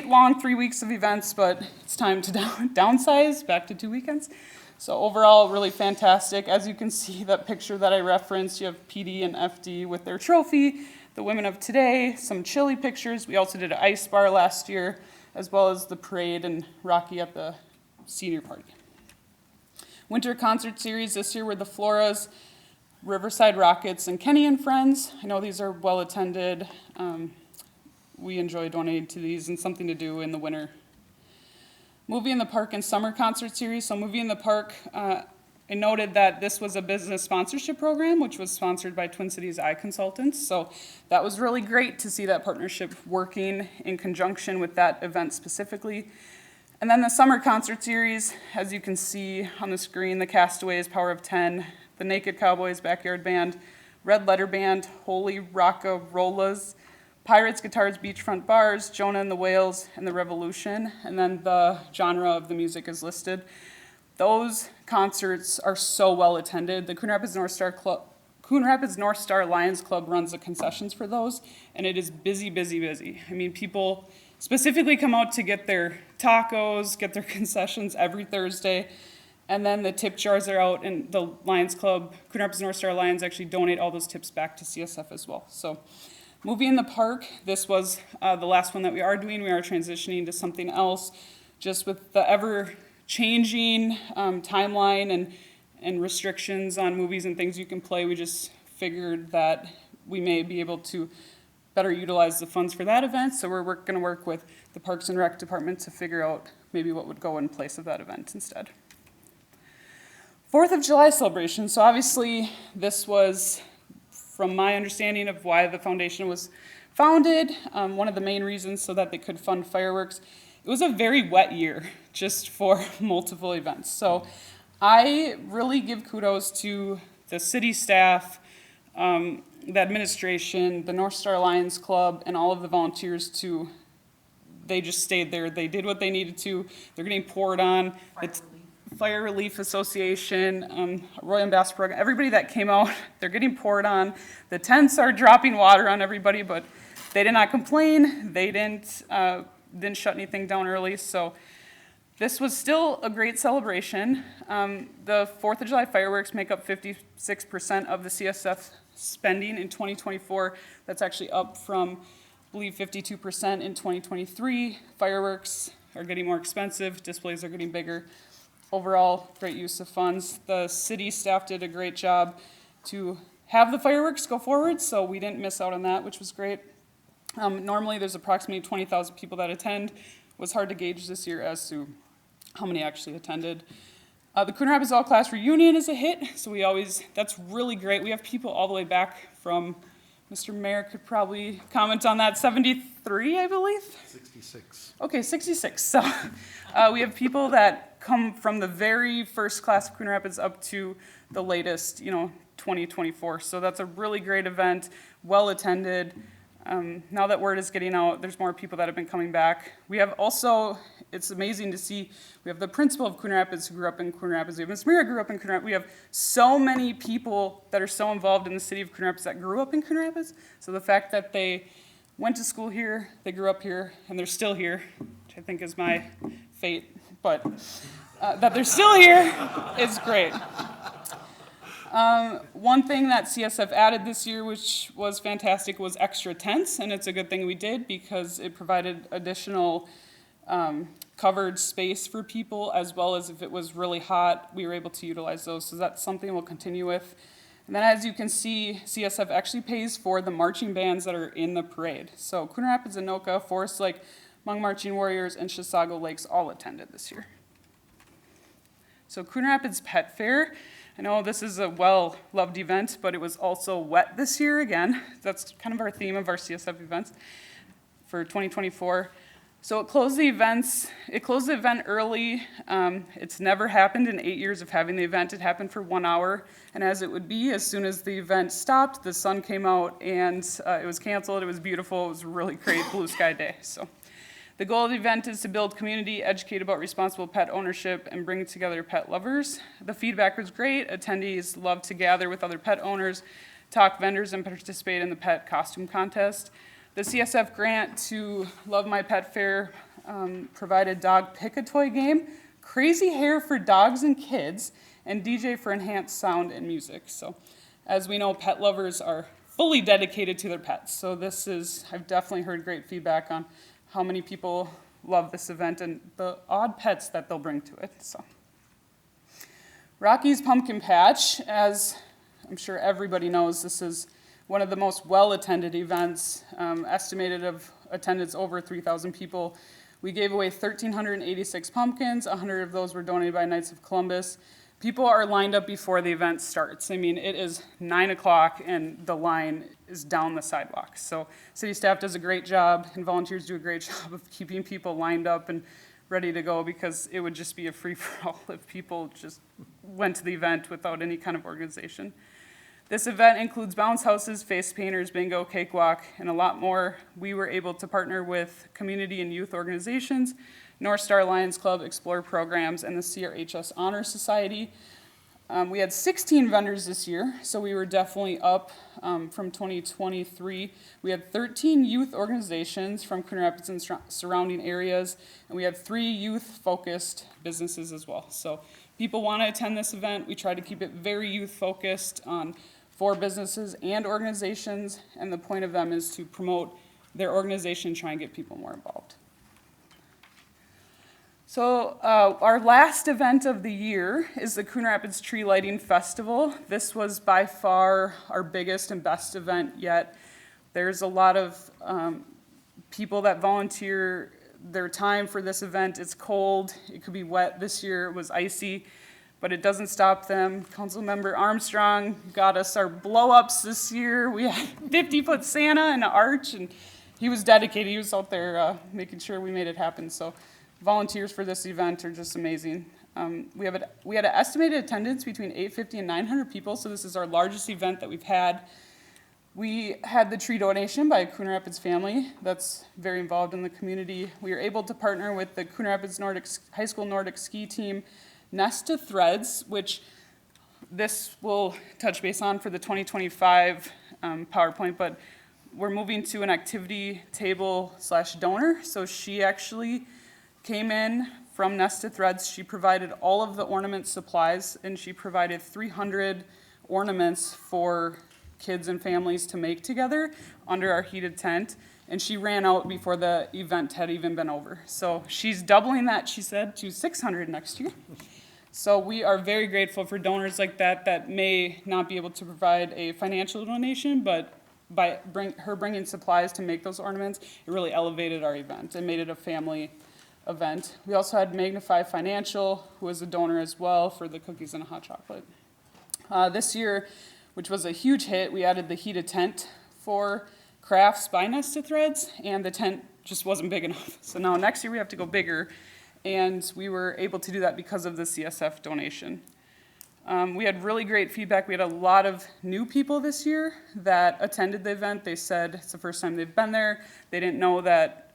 long 3 weeks of events, but it's time to downsize back to 2 weekends. So overall, really fantastic. As you can see, that picture that I referenced, you have PD and FD with their trophy, the women of today, some chili pictures. We also did an ice bar last year, as well as the parade and Rocky at the senior party. Winter concert series this year were the Floras, Riverside Rockets, and Kenny and Friends. I know these are well attended. We enjoy donating to these and something to do in the winter. Movie in the Park and Summer Concert Series. So Movie in the Park, I noted that this was a business sponsorship program, which was sponsored by Twin Cities Eye Consultants. So that was really great to see that partnership working in conjunction with that event specifically. And then the Summer Concert Series, as you can see on the screen, the Castaways, Power of 10, the Naked Cowboys, Backyard Band, Red Letter Band, Holy Rocka Rollas, Pirates, Guitars, Beachfront Bars, Jonah and the Whales, and The Revolution, and then the genre of the music is listed. Those concerts are so well attended. The Coon Rapids North Star Lions Club runs the concessions for those, and it is busy, busy, busy. I mean, people specifically come out to get their tacos, get their concessions every Thursday, and then the tip jars are out, and the Lions Club, Coon Rapids North Star Lions, actually donate all those tips back to CSF as well. So. Movie in the Park, this was the last one that we are doing. We are transitioning to something else, just with the ever-changing timeline and restrictions on movies and things you can play. We just figured that we may be able to better utilize the funds for that event, so we're going to work with the Parks and Rec Department to figure out maybe what would go in place of that event instead. 4th of July celebration. So obviously this was, from my understanding of why the foundation was founded, one of the main reasons so that they could fund fireworks. It was a very wet year just for multiple events. So I really give kudos to the city staff, the administration, the North Star Lions Club, and all of the volunteers they just stayed there. They did what they needed to. They're getting poured on. Fire Relief Association, Royal Ambassador Program, everybody that came out, they're getting poured on. The tents are dropping water on everybody, but they did not complain. They didn't shut anything down early, so this was still a great celebration. The 4th of July fireworks make up 56% of the CSF spending in 2024. That's actually up from, I believe, 52% in 2023. Fireworks are getting more expensive, displays are getting bigger. Overall, great use of funds. The city staff did a great job to have the fireworks go forward, so we didn't miss out on that, which was great. Normally, there's approximately 20,000 people that attend. It was hard to gauge this year as to how many actually attended. The Coon Rapids All Class Reunion is a hit, so that's really great. We have people all the way back from, Mr. Mayor could probably comment on that, 73, I believe? 66. Okay, 66. So we have people that come from the very first class of Coon Rapids up to the latest, 2024. So that's a really great event, well attended. Now that word is getting out, there's more people that have been coming back. We have also, it's amazing to see, we have the principal of Coon Rapids who grew up in Coon Rapids. We have Ms. Mira grew up in Coon Rapids. We have so many people that are so involved in the city of Coon Rapids that grew up in Coon Rapids. So the fact that they went to school here, they grew up here, and they're still here, which I think is my fate, but that they're still here is great. One thing that CSF added this year, which was fantastic, was extra tents, and it's a good thing we did because it provided additional covered space for people, as well as if it was really hot, we were able to utilize those. So that's something we'll continue with. And then as you can see, CSF actually pays for the marching bands that are in the parade. So Coon Rapids, Anoka, Forest Lake, Hmong Marching Warriors, and Chisago Lakes all attended this year. So Coon Rapids Pet Fair, I know this is a well-loved event, but it was also wet this year again. That's kind of our theme of our CSF events for 2024. So it closed the event early. It's never happened in 8 years of having the event. It happened for 1 hour. And as it would be, as soon as the event stopped, the sun came out and it was canceled. It was beautiful. It was a really great blue sky day. So the goal of the event is to build community, educate about responsible pet ownership, and bring together pet lovers. The feedback was great. Attendees loved to gather with other pet owners, talk vendors, and participate in the pet costume contest. The CSF grant to Love My Pet Fair provided dog pick-a-toy game, crazy hair for dogs and kids, and DJ for enhanced sound and music. So as we know, pet lovers are fully dedicated to their pets. So I've definitely heard great feedback on how many people love this event and the odd pets that they'll bring to it. So Rocky's Pumpkin Patch, as I'm sure everybody knows, this is one of the most well-attended events, estimated of attendance over 3,000 people. We gave away 1,386 pumpkins. 100 of those were donated by Knights of Columbus. People are lined up before the event starts. I mean, it is 9 o'clock and the line is down the sidewalk. So city staff does a great job and volunteers do a great job of keeping people lined up and ready to go, because it would just be a free-for-all if people just went to the event without any kind of organization. This event includes bounce houses, face painters, bingo, cakewalk, and a lot more. We were able to partner with community and youth organizations, North Star Lions Club, Explore Programs, and the CRHS Honor Society. We had 16 vendors this year, so we were definitely up from 2023. We had 13 youth organizations from Coon Rapids and surrounding areas, and we had 3 youth-focused businesses as well. So people want to attend this event. We try to keep it very youth-focused for businesses and organizations, and the point of them is to promote their organization, try and get people more involved. So our last event of the year is the Coon Rapids Tree Lighting Festival. This was by far our biggest and best event yet. There's a lot of people that volunteer their time for this event. It's cold, it could be wet. This year it was icy, but it doesn't stop them. Councilmember Armstrong got us our blow-ups this year. We had 50-foot Santa and an arch, and he was dedicated. He was out there making sure we made it happen. So volunteers for this event are just amazing. We had an estimated attendance between 850 and 900 people, so this is our largest event that we've had. We had the tree donation by a Coon Rapids family that's very involved in the community. We were able to partner with the Coon Rapids High School Nordic Ski Team, Nest to Threads, which this will touch base on for the 2025 PowerPoint, but we're moving to an activity table/donor. So she actually came in from Nest to Threads. She provided all of the ornament supplies, and she provided 300 ornaments for kids and families to make together under our heated tent. And she ran out before the event had even been over. So she's doubling that, she said, to 600 next year. So we are very grateful for donors like that may not be able to provide a financial donation, but by her bringing supplies to make those ornaments, it really elevated our event and made it a family event. We also had Magnify Financial, who was a donor as well, for the cookies and hot chocolate. This year, which was a huge hit, we added the heated tent for crafts by Nest to Threads, and the tent just wasn't big enough. So now next year we have to go bigger, And we were able to do that because of the CSF donation. We had really great feedback. We had a lot of new people this year that attended the event. They said it's the first time they've been there. They didn't know that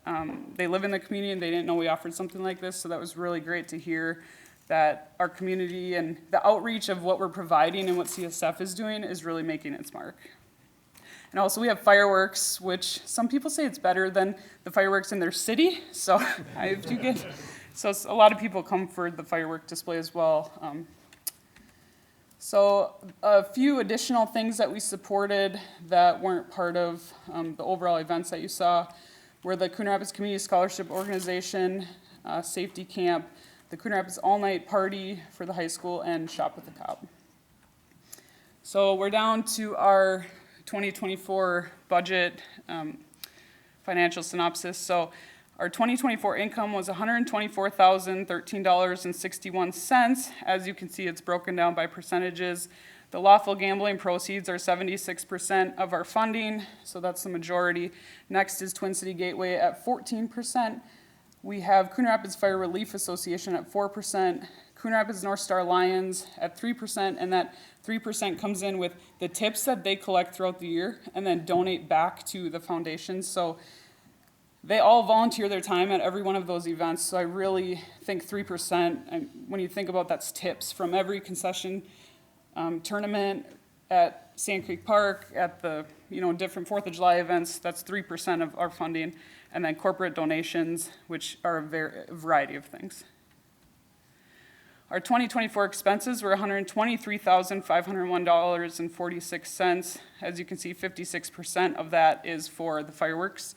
they live in the community and they didn't know we offered something like this. So that was really great to hear that our community and the outreach of what we're providing and what CSF is doing is really making its mark. And also we have fireworks, which some people say it's better than the fireworks in their city. So a lot of people come for the firework display as well. So a few additional things that we supported that weren't part of the overall events that you saw were the Coon Rapids Community Scholarship Organization, Safety Camp, the Coon Rapids All-Night Party for the high school, and Shop with the Cop. So we're down to our 2024 budget financial synopsis. So our 2024 income was $124,013.61. As you can see, it's broken down by percentages. The lawful gambling proceeds are 76% of our funding, so that's the majority. Next is Twin City Gateway at 14%. We have Coon Rapids Fire Relief Association at 4%, Coon Rapids North Star Lions at 3%, and that 3% comes in with the tips that they collect throughout the year and then donate back to the foundation. So they all volunteer their time at every one of those events, so I really think 3%, and when you think about that's tips from every concession tournament at Sand Creek Park, at the different 4th of July events, that's 3% of our funding, and then corporate donations, which are a variety of things. Our 2024 expenses were $123,501.46. As you can see, 56% of that is for the fireworks.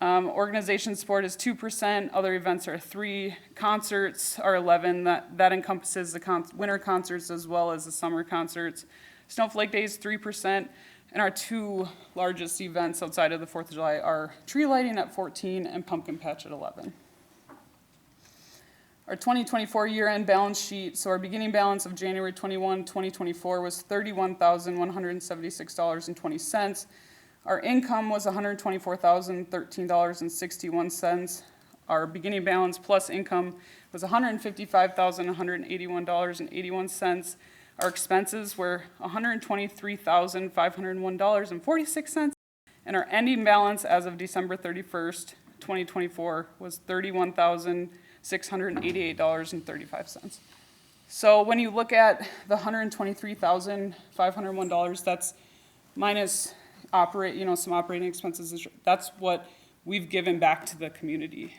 Organization support is 2%, other events are 3%, concerts are 11%, that encompasses the winter concerts as well as the summer concerts. Snowflake Days 3%, and our two largest events outside of the 4th of July are tree lighting at 14% and pumpkin patch at 11%. Our 2024 year-end balance sheet, so our beginning balance of January 21, 2024 was $31,176.20. Our income was $124,013.61. Our beginning balance plus income was $155,181.81. Our expenses were $123,501.46. And our ending balance as of December 31st, 2024 was $31,688.35. So when you look at the $123,501, that's minus some operating expenses. That's what we've given back to the community,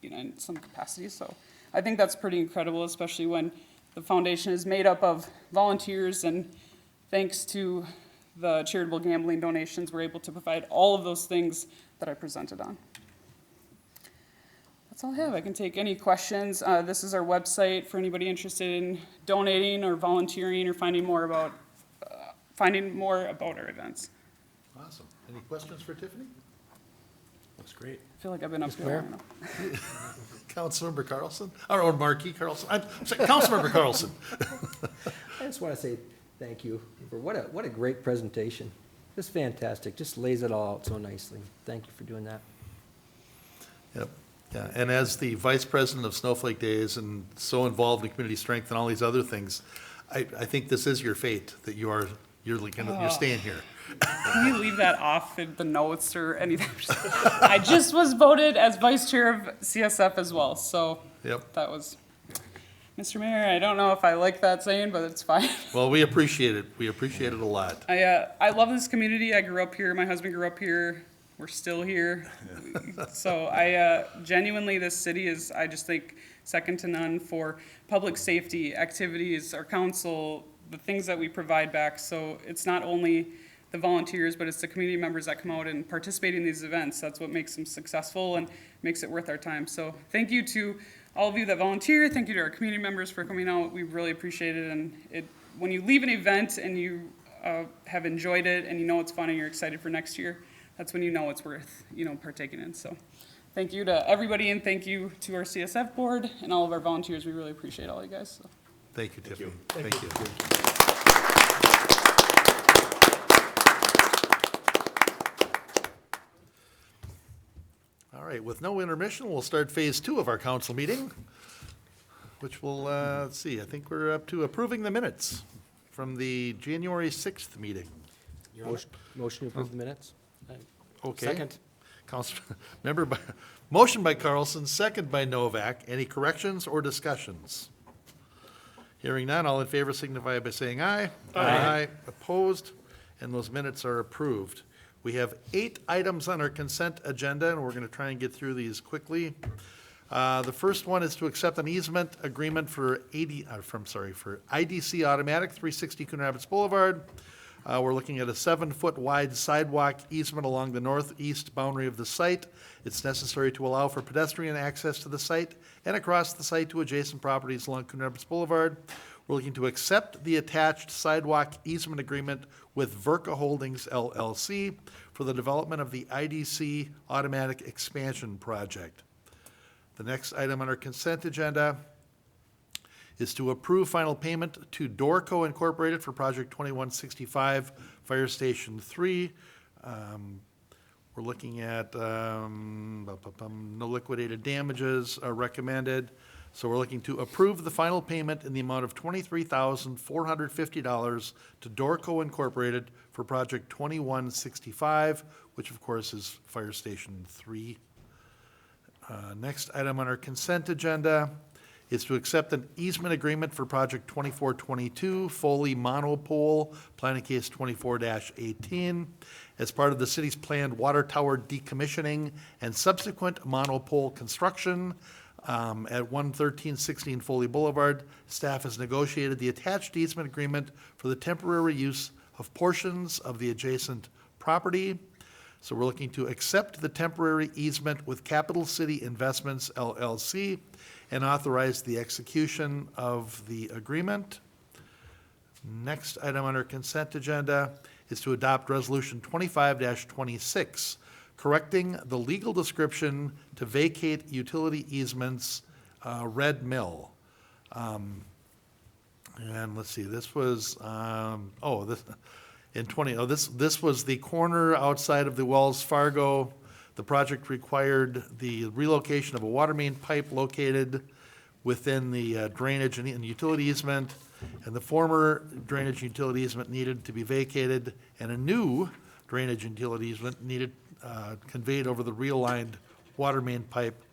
in some capacity. So I think that's pretty incredible, especially when the foundation is made up of volunteers, and thanks to the charitable gambling donations, we're able to provide all of those things that I presented on. That's all I have. I can take any questions. This is our website for anybody interested in donating or volunteering or finding more about our events. Awesome. Any questions for Tiffany? Looks great. I feel like I've been up here long enough. Councilmember Carlson, or Markey Carlson. I'm sorry, Councilmember Carlson. I just want to say thank you for what a great presentation. Just fantastic. Just lays it all out so nicely. Thank you for doing that. Yep. Yeah. And as the vice president of Snowflake Days and so involved in community strength and all these other things, I think this is your fate that you're staying here. Can you leave that off in the notes or anything? I just was voted as vice chair of CSF as well, so Yep. That was, Mr. Mayor, I don't know if I like that saying, but it's fine. Well, we appreciate it. We appreciate it a lot. I love this community. I grew up here. My husband grew up here. We're still here. So genuinely, this city is, I just think, second to none for public safety activities, our council, the things that we provide back. So it's not only the volunteers, but it's the community members that come out and participate in these events. That's what makes them successful and makes it worth our time. So thank you to all of you that volunteer. Thank you to our community members for coming out. We really appreciate it. And when you leave an event and you have enjoyed it and you know it's fun and you're excited for next year, that's when you know it's worth partaking in. So thank you to everybody, and thank you to our CSF board and all of our volunteers. We really appreciate all you guys. So. Thank you, Tiffany. Thank you. All right, right, with no intermission, we'll start phase 2 of our council meeting, which will, let's see, I think we're up to approving the minutes from the January 6th meeting. Motion to approve the minutes? Okay. Second. Motion by Carlson, second by Novak. Any corrections or discussions? Hearing none, all in favor signify by saying aye. Aye. Opposed, and those minutes are approved. We have 8 items on our consent agenda, and we're going to try and get through these quickly. The first one is to accept an easement agreement for IDC Automatic, 360 Coon Rapids Boulevard. We're looking at a 7-foot wide sidewalk easement along the northeast boundary of the site. It's necessary to allow for pedestrian access to the site and across the site to adjacent properties along Coon Rapids Boulevard. We're looking to accept the attached sidewalk easement agreement with Verka Holdings LLC for the development of the IDC Automatic Expansion Project. The next item on our consent agenda is to approve final payment to Doorco Incorporated for Project 2165 Fire Station 3. We're looking at no liquidated damages are recommended. So we're looking to approve the final payment in the amount of $23,450 to Doorco Incorporated for Project 2165, which of course is Fire Station 3. Next item on our consent agenda is to accept an easement agreement for Project 2422, Foley Monopole, Planning Case 24-18, as part of the city's planned water tower decommissioning and subsequent monopole construction at 11316 Foley Boulevard. Staff has negotiated the attached easement agreement for the temporary use of portions of the adjacent property. So we're looking to accept the temporary easement with Capital City Investments LLC and authorize the execution of the agreement. Next item on our consent agenda is to adopt Resolution 25-26, correcting the legal description to vacate utility easements, Red Mill. And let's see, this was, this was the corner outside of the Wells Fargo. The project required the relocation of a water main pipe located within the drainage and utility easement, and the former drainage and utility easement needed to be vacated, and a new drainage and utility easement needed conveyed over the realigned water main pipe.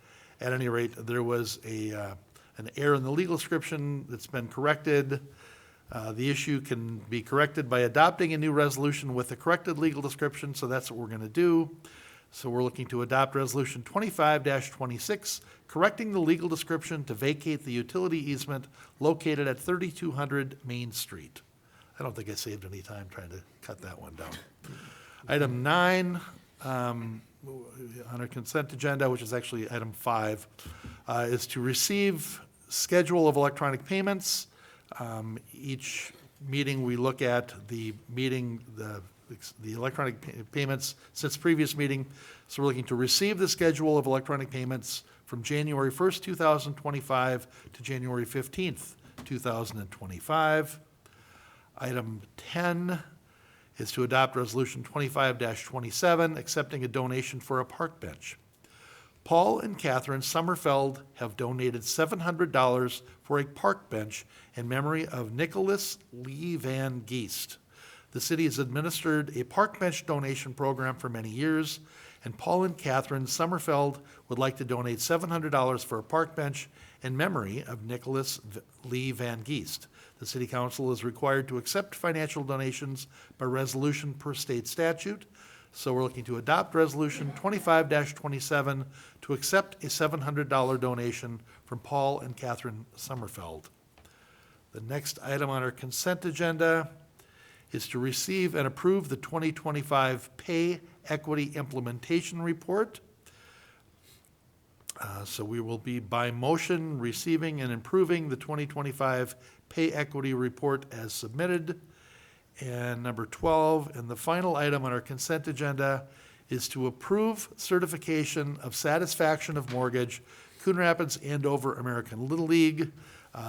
At any rate, there was an error in the legal description that's been corrected. The issue can be corrected by adopting a new resolution with the corrected legal description, so that's what we're going to do. So we're looking to adopt Resolution 25-26, correcting the legal description to vacate the utility easement located at 3200 Main Street. I don't think I saved any time trying to cut that one down. Item 9 on our consent agenda, which is actually item 5, is to receive schedule of electronic payments. Each meeting, we look at the electronic payments since previous meeting. So we're looking to receive the schedule of electronic payments from January 1st, 2025 to January 15th, 2025. Item 10 is to adopt Resolution 25-27, accepting a donation for a park bench. Paul and Catherine Sommerfeld have donated $700 for a park bench in memory of Nicholas Lee Van Geest. The city has administered a park bench donation program for many years, and Paul and Catherine Sommerfeld would like to donate $700 for a park bench in memory of Nicholas Lee Van Geest. The city council is required to accept financial donations by resolution per state statute. So we're looking to adopt Resolution 25-27 to accept a $700 donation from Paul and Catherine Sommerfeld. The next item on our consent agenda is to receive and approve the 2025 Pay Equity Implementation Report. So we will be by motion receiving and improving the 2025 Pay Equity Report as submitted. And number 12, and the final item on our consent agenda, is to approve certification of satisfaction of mortgage, Coon Rapids Andover American Little League.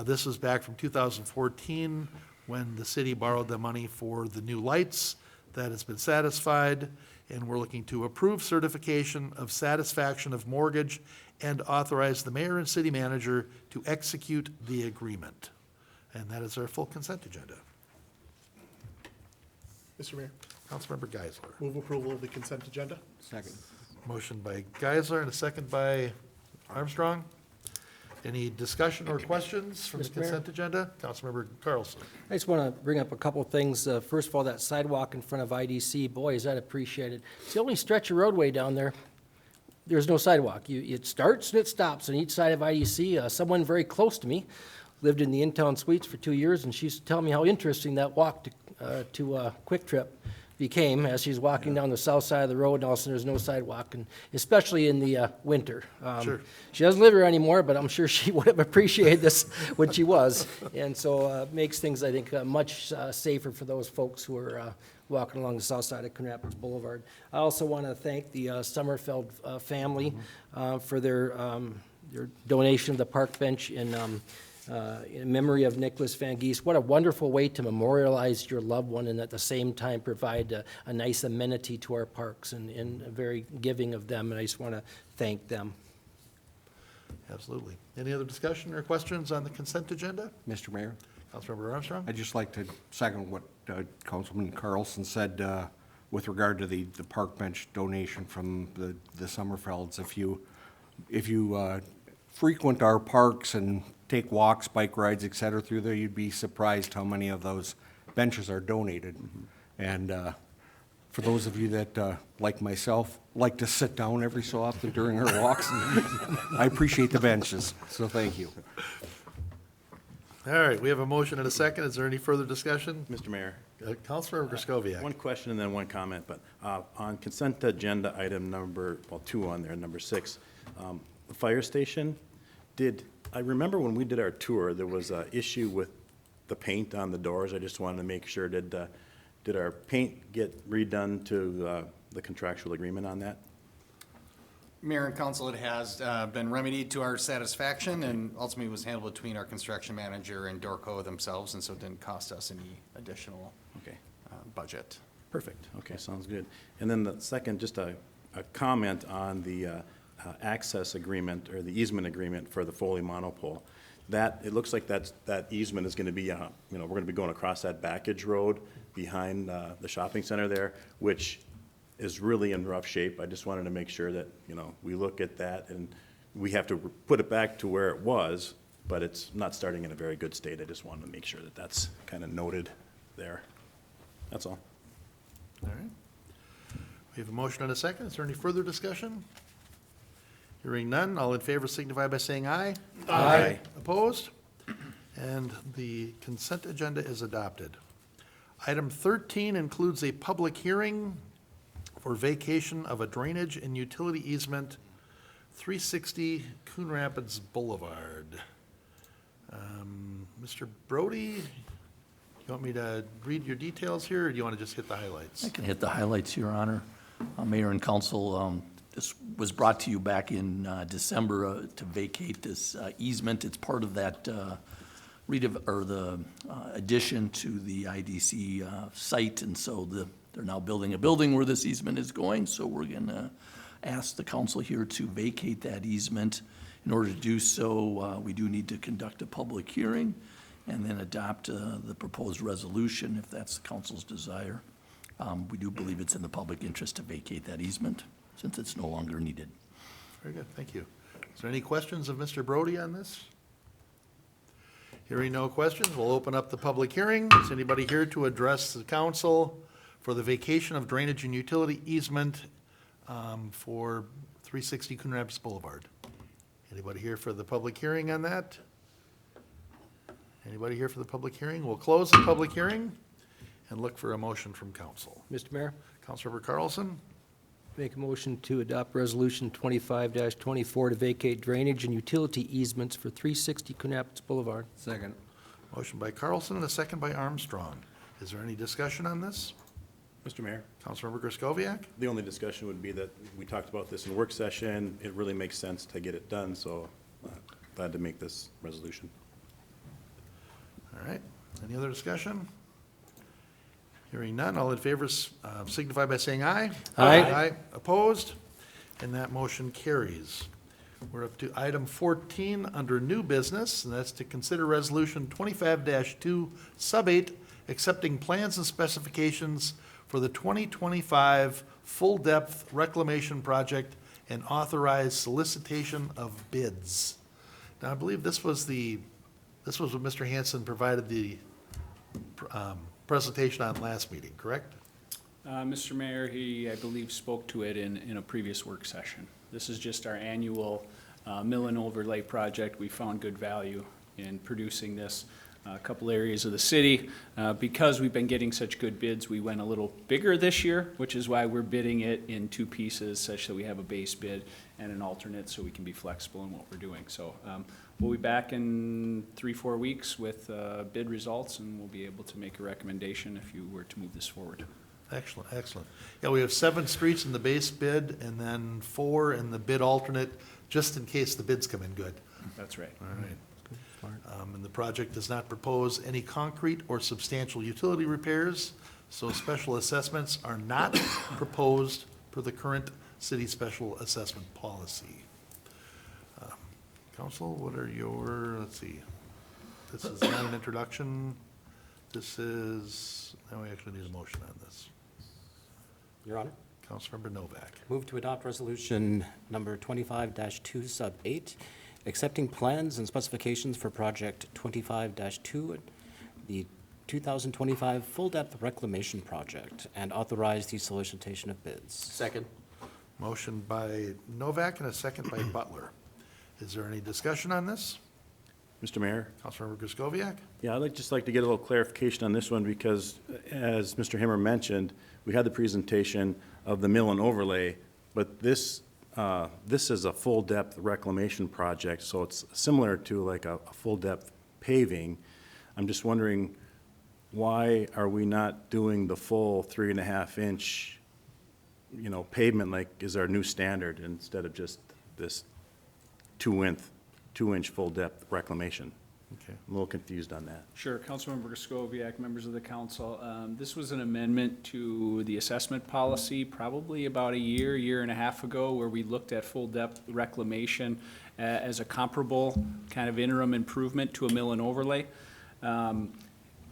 This was back from 2014 when the city borrowed the money for the new lights. That has been satisfied. And we're looking to approve certification of satisfaction of mortgage and authorize the mayor and city manager to execute the agreement. And that is our full consent agenda. Mr. Mayor, Councilmember Geisler. move approval of the consent agenda. Second. Motion by Geisler and a second by Armstrong. Any discussion or questions from the Mr. Mayor? consent agenda? Councilmember Carlson. I just want to bring up a couple of things. First of all, that sidewalk in front of IDC, boy, is that appreciated. It's the only stretch of roadway down there. There's no sidewalk. It starts and it stops on each side of IDC. Someone very close to me lived in the in-town suites for 2 years, and she used to tell me how interesting that walk to Quick Trip became as she's walking down the south side of the road, and all of a sudden there's no sidewalk, and especially in the winter. Sure. She doesn't live here anymore, but I'm sure she would have appreciated this when she was. And so it makes things, I think, much safer for those folks who are walking along the south side of Coon Rapids Boulevard. I also want to thank the Summerfeld family for their donation of the park bench in memory of Nicholas Van Geest. What a wonderful way to memorialize your loved one and at the same time provide a nice amenity to our parks, and very giving of them, and I just want to thank them. Absolutely. Any other discussion or questions on the consent agenda? Mr. Mayor, Councilmember Armstrong? I'd just like to second what Councilman Carlson said with regard to the park bench donation from the Summerfelds. If you frequent our parks and take walks, bike rides, et cetera, through there, you'd be surprised how many of those benches are donated. And for those of you that, like myself, like to sit down every so often during our walks, I appreciate the benches, so thank you. All right, we have a motion and a second. Is there any further discussion? Mr. Mayor, Councilmember Griscoviac. one question and then one comment, but on consent agenda item number, well, 2 on there, number 6, the fire station, I remember when we did our tour, there was an issue with the paint on the doors. I just wanted to make sure, did our paint get redone to the contractual agreement on that? Mayor and council, it has been remedied to our satisfaction, and ultimately was handled between our construction manager and Doorco themselves, and so it didn't cost us any additional budget. Perfect. Okay, sounds good. And then the second, just a comment on the access agreement or the easement agreement for the Foley Monopole. That, it looks like that easement is going to be, we're going to be going across that backage road behind the shopping center there, which is really in rough shape. I just wanted to make sure that, we look at that, and we have to put it back to where it was, but it's not starting in a very good state. I just wanted to make sure that that's kind of noted there. That's all. All right. We have a motion and a second. Is there any further discussion? Hearing none, all in favor signify by saying aye. Aye. Opposed? And the consent agenda is adopted. Item 13 includes a public hearing for vacation of a drainage and utility easement, 360 Coon Rapids Boulevard. Mr. Brody, you want me to read your details here, or do you want to just hit the highlights? I can hit the highlights, Your Honor. Mayor and Council, this was brought to you back in December to vacate this easement. It's part of that addition to the IDC site, and so they're now building a building where this easement is going. So we're going to ask the council here to vacate that easement. In order to do so, we do need to conduct a public hearing and then adopt the proposed resolution if that's the council's desire. We do believe it's in the public interest to vacate that easement since it's no longer needed. Very good, thank you. Is there any questions of Mr. Brody on this? Hearing no questions, we'll open up the public hearing. Is anybody here to address the council for the vacation of drainage and utility easement for 360 Coon Rapids Boulevard? Anybody here for the public hearing on that? Anybody here for the public hearing? We'll close the public hearing and look for a motion from council. Mr. Mayor, Councilmember Carlson? make a motion to adopt Resolution 25-24 to vacate drainage and utility easements for 360 Coon Rapids Boulevard. Second. Motion by Carlson and a second by Armstrong. Is there any discussion on this? Mr. Mayor? Councilmember Griscoviac? The only discussion would be that we talked about this in work session. It really makes sense to get it done, so glad to make this resolution. All right. Any other discussion? Hearing none, all in favor signify by saying aye. Aye. Opposed? And that motion carries. We're up to item 14 under new business, and that's to consider resolution 25-2 sub-8, accepting plans and specifications for the 2025 full-depth reclamation project and authorize solicitation of bids. Now, I believe this was what Mr. Hanson provided the presentation on last meeting, correct? Mr. Mayor, he, I believe, spoke to it in a previous work session. This is just our annual mill and overlay project. We found good value in producing this. A couple areas of the city. Because we've been getting such good bids, we went a little bigger this year, which is why we're bidding it in two pieces, such that we have a base bid and an alternate, so we can be flexible in what we're doing. So we'll be back in 3-4 weeks with bid results, and we'll be able to make a recommendation if you were to move this forward. Excellent, excellent. Yeah, we have 7 streets in the base bid and then 4 in the bid alternate, just in case the bids come in good. That's right. All right. And the project does not propose any concrete or substantial utility repairs, so special assessments are not proposed per the current city special assessment policy. Council, what are your, let's see, this is not an introduction. This is, now we actually need a motion on this. Your Honor. Councilmember Novak. Move to adopt resolution number 25-2 sub 8, accepting plans and specifications for project 25-2, the 2025 full-depth reclamation project, and authorize the solicitation of bids. Second. Motion by Novak and a second by Butler. Is there any discussion on this? Mr. Mayor? Councilmember Griscoviac? Yeah, I'd just like to get a little clarification on this one because, as Mr. Himmer mentioned, we had the presentation of the mill and overlay, but this is a full-depth reclamation project, so it's similar to like a full-depth paving. I'm just wondering, why are we not doing the full 3.5-inch, pavement like is our new standard instead of just this 2-inch full-depth reclamation? Okay. I'm a little confused on that. Sure, Councilmember Griscoviac, members of the council. This was an amendment to the assessment policy probably about a year and a half ago, where we looked at full-depth reclamation as a comparable kind of interim improvement to a mill and overlay.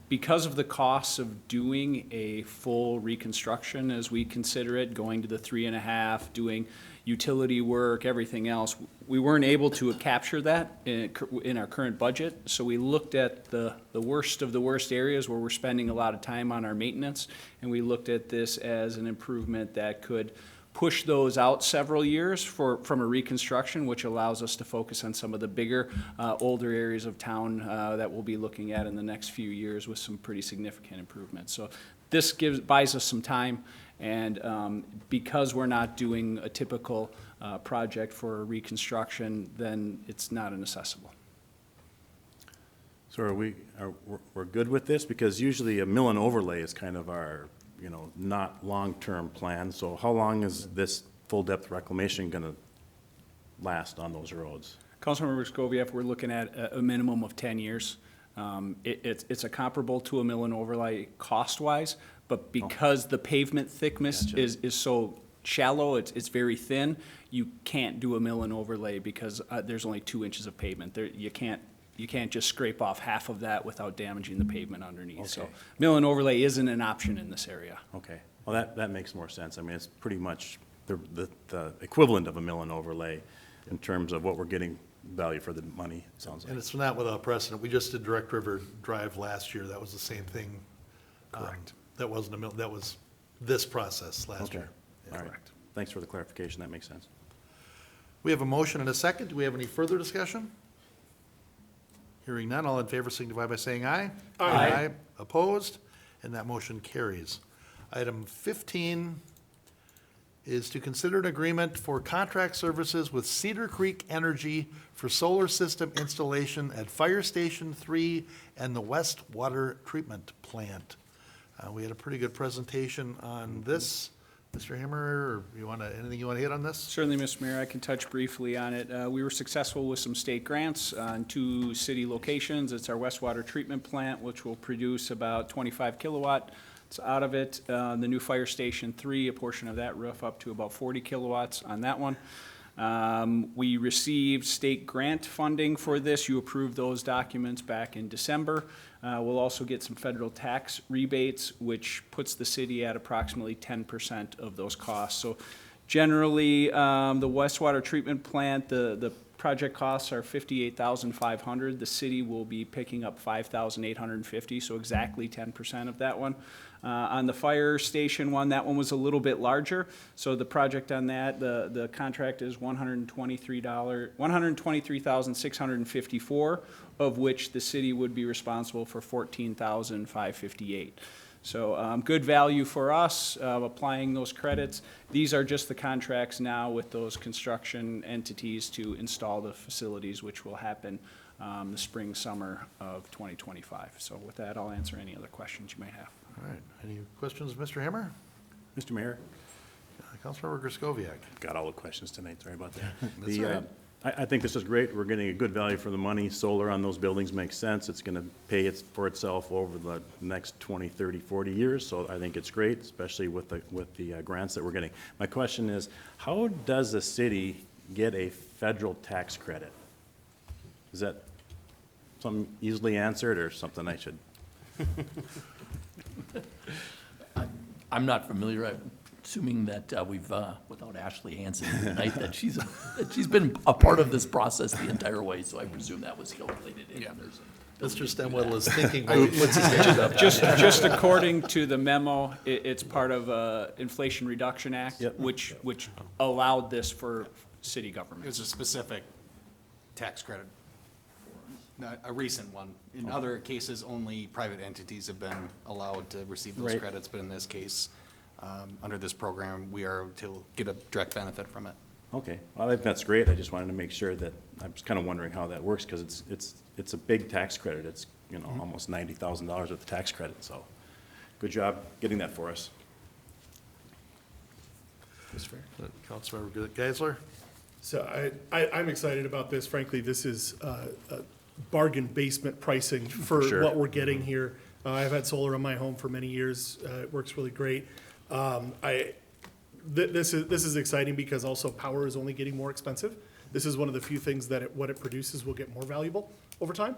Because of the costs of doing a full reconstruction, as we consider it, going to the 3.5, doing utility work, everything else, we weren't able to capture that in our current budget. So we looked at the worst of the worst areas where we're spending a lot of time on our maintenance, and we looked at this as an improvement that could push those out several years from a reconstruction, which allows us to focus on some of the bigger, older areas of town that we'll be looking at in the next few years with some pretty significant improvements. So this buys us some time, and because we're not doing a typical project for reconstruction, then it's not inaccessible. So we're good with this? Because usually a mill and overlay is kind of our, not long-term plan. So how long is this full-depth reclamation going to last on those roads? Councilmember Griscoviac, we're looking at a minimum of 10 years. It's a comparable to a mill and overlay cost-wise, but because the pavement thickness is so shallow, it's very thin, you can't do a mill and overlay because there's only 2 inches of pavement. You can't just scrape off half of that without damaging the pavement underneath. Okay. So mill and overlay isn't an option in this area. Okay. Well, that makes more sense. I mean, it's pretty much the equivalent of a mill and overlay in terms of what we're getting value for the money, it sounds like. And it's not without precedent. We just did Direct River Drive last year. That was the same thing. Correct. That wasn't a mill, that was this process last Okay. year. All right. Thanks for the clarification. That makes sense. We have a motion and a second. Do we have any further discussion? Hearing none, all in favor signify by saying aye. Aye. Opposed? And that motion carries. Item 15 is to consider an agreement for contract services with Cedar Creek Energy for solar system installation at Fire Station 3 and the West Water Treatment Plant. We had a pretty good presentation on this. Mr. Hammer, or anything you want to hit on this? Certainly, Mr. Mayor, I can touch briefly on it. We were successful with some state grants on 2 city locations. It's our West Water Treatment Plant, which will produce about 25 kilowatt It's out of it. The new Fire Station 3, a portion of that roof up to about 40 kilowatts on that one. We received state grant funding for this. You approved those documents back in December. We'll also get some federal tax rebates, which puts the city at approximately 10% of those costs. So generally, the wastewater treatment plant, the project costs are $58,500. The city will be picking up $5,850, so exactly 10% of that one. On the fire station one, that one was a little bit larger. So the project on that, the contract is $123,654, of which the city would be responsible for $14,558. So good value for us, applying those credits. These are just the contracts now with those construction entities to install the facilities, which will happen the spring, summer of 2025. So with that, I'll answer any other questions you might have. All right, any questions, Mr. Hammer? Mr. Mayor? Councilmember Griscoviac. Got all the questions tonight, sorry about that. That's all right. I think this is great. We're getting a good value for the money. Solar on those buildings makes sense. It's going to pay for itself over the next 20, 30, 40 years. So I think it's great, especially with the grants that we're getting. My question is, how does the city get a federal tax credit? Is that something easily answered or something I should? I'm not familiar. I'm assuming that we've, without Ashley Hansen tonight, that she's been a part of this process the entire way, so I presume that was calculated in. Yeah. There's Mr. Stemwell is thinking while he puts his hand up. Just according to the memo, it's part of Inflation Reduction Act, which allowed this for city government. It was a specific tax credit, not a recent one. In other cases, only private entities have been allowed to receive those Right. credits, but in this case, under this program, we are to get a direct benefit from it. Okay, well, I think that's great. I just wanted to make sure that, I was kind of wondering how that works, because it's a big tax credit. It's, almost $90,000 worth of tax credit, so good job getting that for us. Councilmember Geisler? So I'm excited about this. Frankly, this is bargain basement pricing for Sure. what we're getting here. I've had solar in my home for many years. It works really great. This is exciting because also power is only getting more expensive. This is one of the few things that what it produces will get more valuable over time.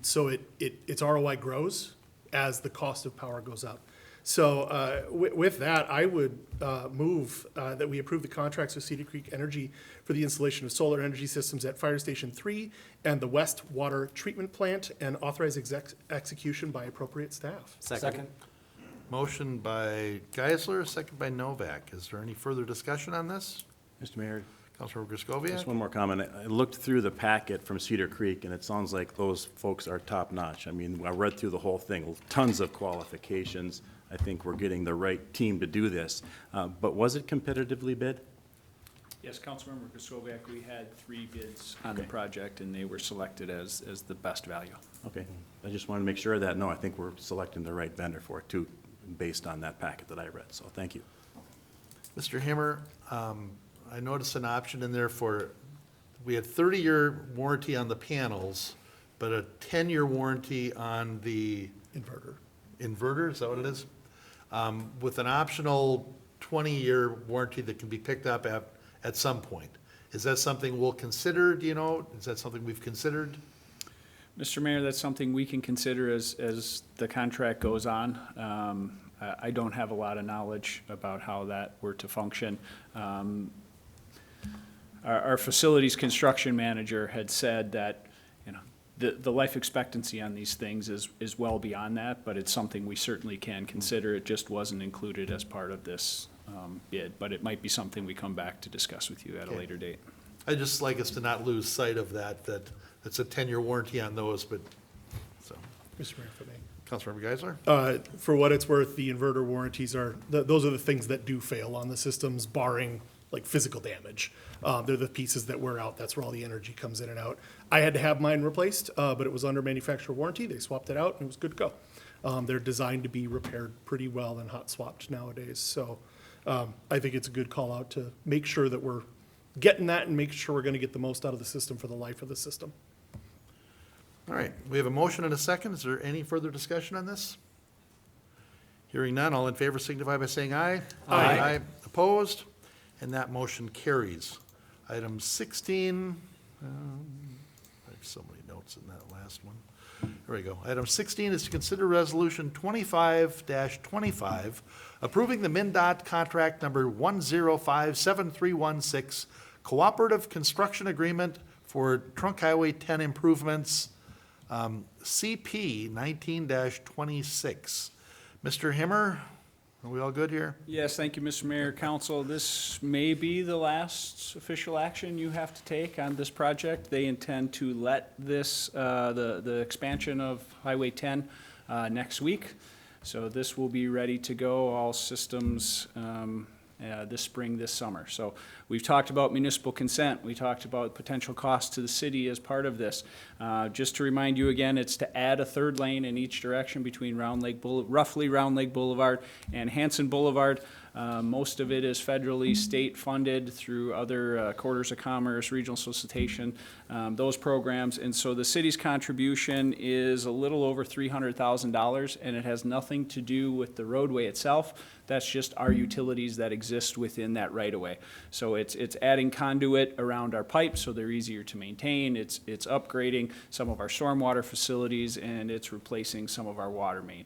So its ROI grows as the cost of power goes up. So with that, I would move that we approve the contracts with Cedar Creek Energy for the installation of solar energy systems at Fire Station 3 and the West Water Treatment Plant, and authorize execution by appropriate staff. Second. Motion by Geisler, second by Novak. Is there any further discussion on this? Mr. Mayor? Councilmember Griscoviac? Just one more comment. I looked through the packet from Cedar Creek, and it sounds like those folks are top-notch. I mean, I read through the whole thing, tons of qualifications. I think we're getting the right team to do this. But was it competitively bid? Yes, Councilmember Griscoviac, we had 3 bids on the project, and they were selected as the best value. Okay, I just wanted to make sure of that, no, I think we're selecting the right vendor for it too, based on that packet that I read, so thank you. Mr. Hammer, I noticed an option in there for, we had 30-year warranty on the panels, but a 10-year warranty on the inverter, is that what it is? With an optional 20-year warranty that can be picked up at some point. Is that something we'll consider, do you know? Is that something we've considered? Mr. Mayor, that's something we can consider as the contract goes on. I don't have a lot of knowledge about how that were to function. Our facilities construction manager had said that, the life expectancy on these things is well beyond that, but it's something we certainly can consider. It just wasn't included as part of this bid, but it might be something we come back to discuss with you at a later date. I'd just like us to not lose sight of that it's a 10-year warranty on those, but, so. Mr. Mayor, if I may. Councilmember Geisler? For what it's worth, the inverter warranties those are the things that do fail on the systems, barring like physical damage. They're the pieces that wear out. That's where all the energy comes in and out. I had to have mine replaced, but it was under manufacturer warranty. They swapped it out and it was good to go. They're designed to be repaired pretty well and hot swapped nowadays. So I think it's a good call out to make sure that we're getting that and make sure we're going to get the most out of the system for the life of the system. All right, we have a motion and a second. Is there any further discussion on this? Hearing none, all in favor signify by saying aye. Aye. Opposed? And that motion carries. Item 16, I have so many notes in that last one. There we go. Item 16 is to consider Resolution 25-25, approving the MnDOT contract number 1057316, Cooperative Construction Agreement for Trunk Highway 10 improvements, CP 19-26. Mr. Himmer, are we all good here? Yes, thank you, Mr. Mayor, Council. This may be the last official action you have to take on this project. They intend to let this, the expansion of Highway 10 next week. So this will be ready to go, all systems this spring, this summer. So we've talked about municipal consent. We talked about potential costs to the city as part of this. Just to remind you again, it's to add a third lane in each direction between roughly Round Lake Boulevard and Hanson Boulevard. Most of it is federally, state funded through other quarters of commerce, regional solicitation, those programs. And so the city's contribution is a little over $300,000, and it has nothing to do with the roadway itself. That's just our utilities that exist within that right-of-way. So it's adding conduit around our pipes so they're easier to maintain. It's upgrading some of our stormwater facilities, and it's replacing some of our water main.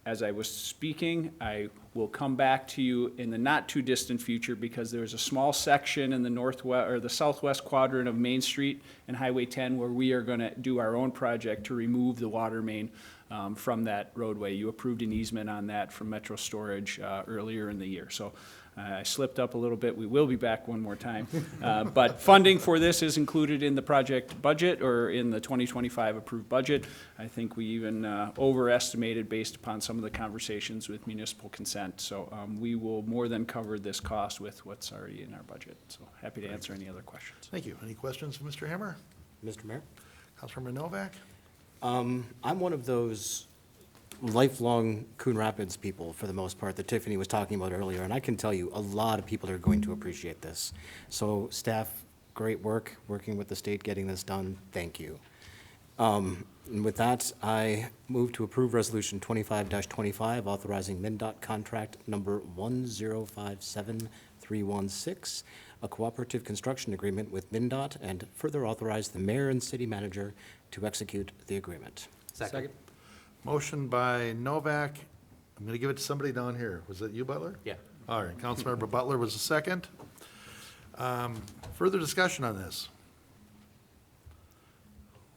As I was speaking, I will come back to you in the not-too-distant future because there's a small section in the northwest or the southwest quadrant of Main Street and Highway 10 where we are going to do our own project to remove the water main from that roadway. You approved an easement on that from Metro Storage earlier in the year. So I slipped up a little bit. We will be back one more time. But funding for this is included in the project budget or in the 2025 approved budget. I think we even overestimated based upon some of the conversations with municipal consent. So we will more than cover this cost with what's already in our budget. So happy to answer any other questions. Thank you. Any questions for Mr. Himmer? Mr. Mayor? Councilmember Novak? I'm one of those lifelong Coon Rapids people, for the most part, that Tiffany was talking about earlier, and I can tell you, a lot of people are going to appreciate this. So staff, great work, working with the state, getting this done, thank you. And with that, I move to approve Resolution 25-25, authorizing MnDOT contract number 1057316, a cooperative construction agreement with MnDOT, and further authorize the mayor and city manager to execute the agreement. Second. Motion by Novak. I'm going to give it to somebody down here. Was it you, Butler? Yeah. All right, Councilmember Butler was the second. Further discussion on this?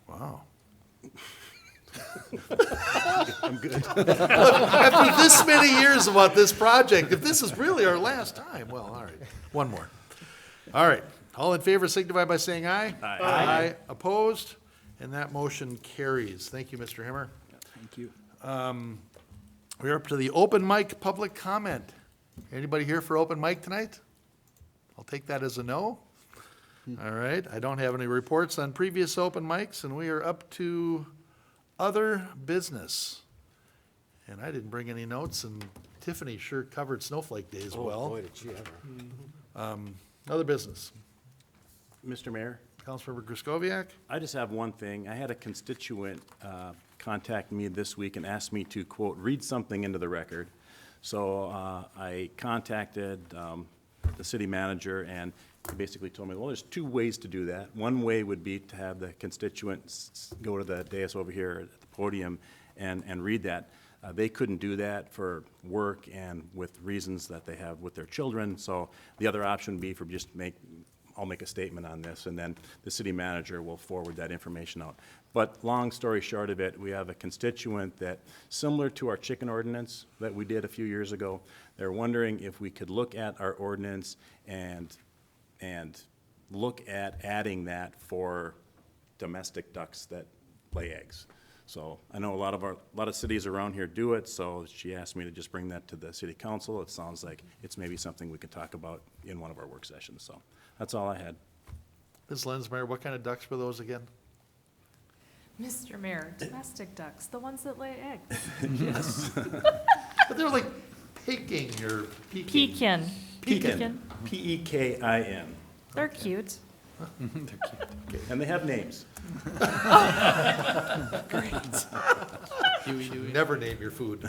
Wow. I'm good. After this many years about this project, if this is really our last time, well, all right, one more. All right, all in favor signify by saying aye. Aye. Aye. Opposed? And that motion carries. Thank you, Mr. Himmer. Thank you. We're up to the open mic public comment. Anybody here for open mic tonight? I'll take that as a no. All right, I don't have any reports on previous open mics, and we are up to other business. And I didn't bring any notes, and Tiffany sure covered Snowflake Days well. Oh, boy, did she ever. Other business. Mr. Mayor? Councilmember Griscoviac? I just have one thing. I had a constituent contact me this week and asked me to, quote, read something into the record. So I contacted the city manager, and he basically told me, well, there's two ways to do that. One way would be to have the constituents go to the dais over here at the podium and read that. They couldn't do that for work and with reasons that they have with their children. So the other option would be for I'll make a statement on this, and then the city manager will forward that information out. But long story short of it, we have a constituent that, similar to our chicken ordinance that we did a few years ago, they're wondering if we could look at our ordinance and look at adding that for domestic ducks that lay eggs. So I know a lot of cities around here do it, so she asked me to just bring that to the city council. It sounds like it's maybe something we could talk about in one of our work sessions, so that's all I had. Ms. Lensmeyer, what kind of ducks were those again? Mr. Mayor, domestic ducks, the ones that lay eggs. Yes. But they're like Peking or Peking. Pekin. Pekin. P-E-K-I-N. They're cute. They're cute. Okay. And they have names. Great. Huey, Dewey. Never name your food.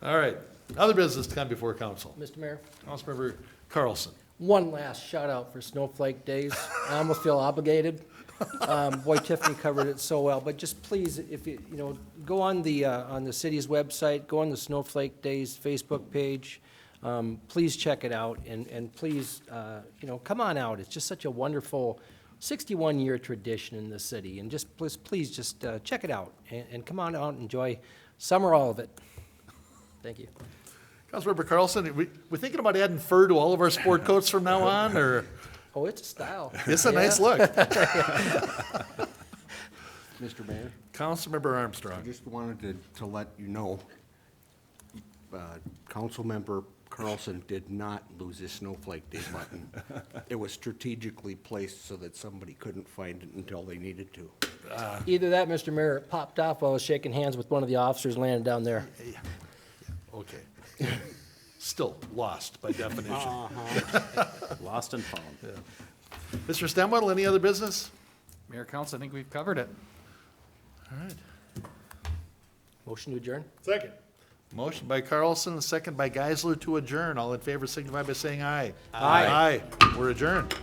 All right, other business to come before council. Mr. Mayor, Councilmember Carlson. one last shout out for Snowflake Days. I almost feel obligated. Boy, Tiffany covered it so well, but just please, if you, go on the city's website, go on the Snowflake Days Facebook page. Please check it out and please, come on out. It's just such a wonderful 61-year tradition in the city. And just please just check it out and come on out and enjoy summer, all of it. Thank you. Councilmember Carlson, we thinking about adding fur to all of our sport coats from now on, or? Oh, it's a style. It's a nice look. Mr. Mayor? Councilmember Armstrong. I just wanted to let you know, Councilmember Carlson did not lose his Snowflake Day button. It was strategically placed so that somebody couldn't find it until they needed to. Either that, Mr. Mayor, it popped off while I was shaking hands with one of the officers landing down there. Okay. Still lost by definition. Lost and found. Yeah. Mr. Stemwell, any other business? Mayor, Council, I think we've covered it. All right. Motion to adjourn? Second. Motion by Carlson, second by Geisler to adjourn. All in favor signify by saying aye. Aye. Aye. We're adjourned.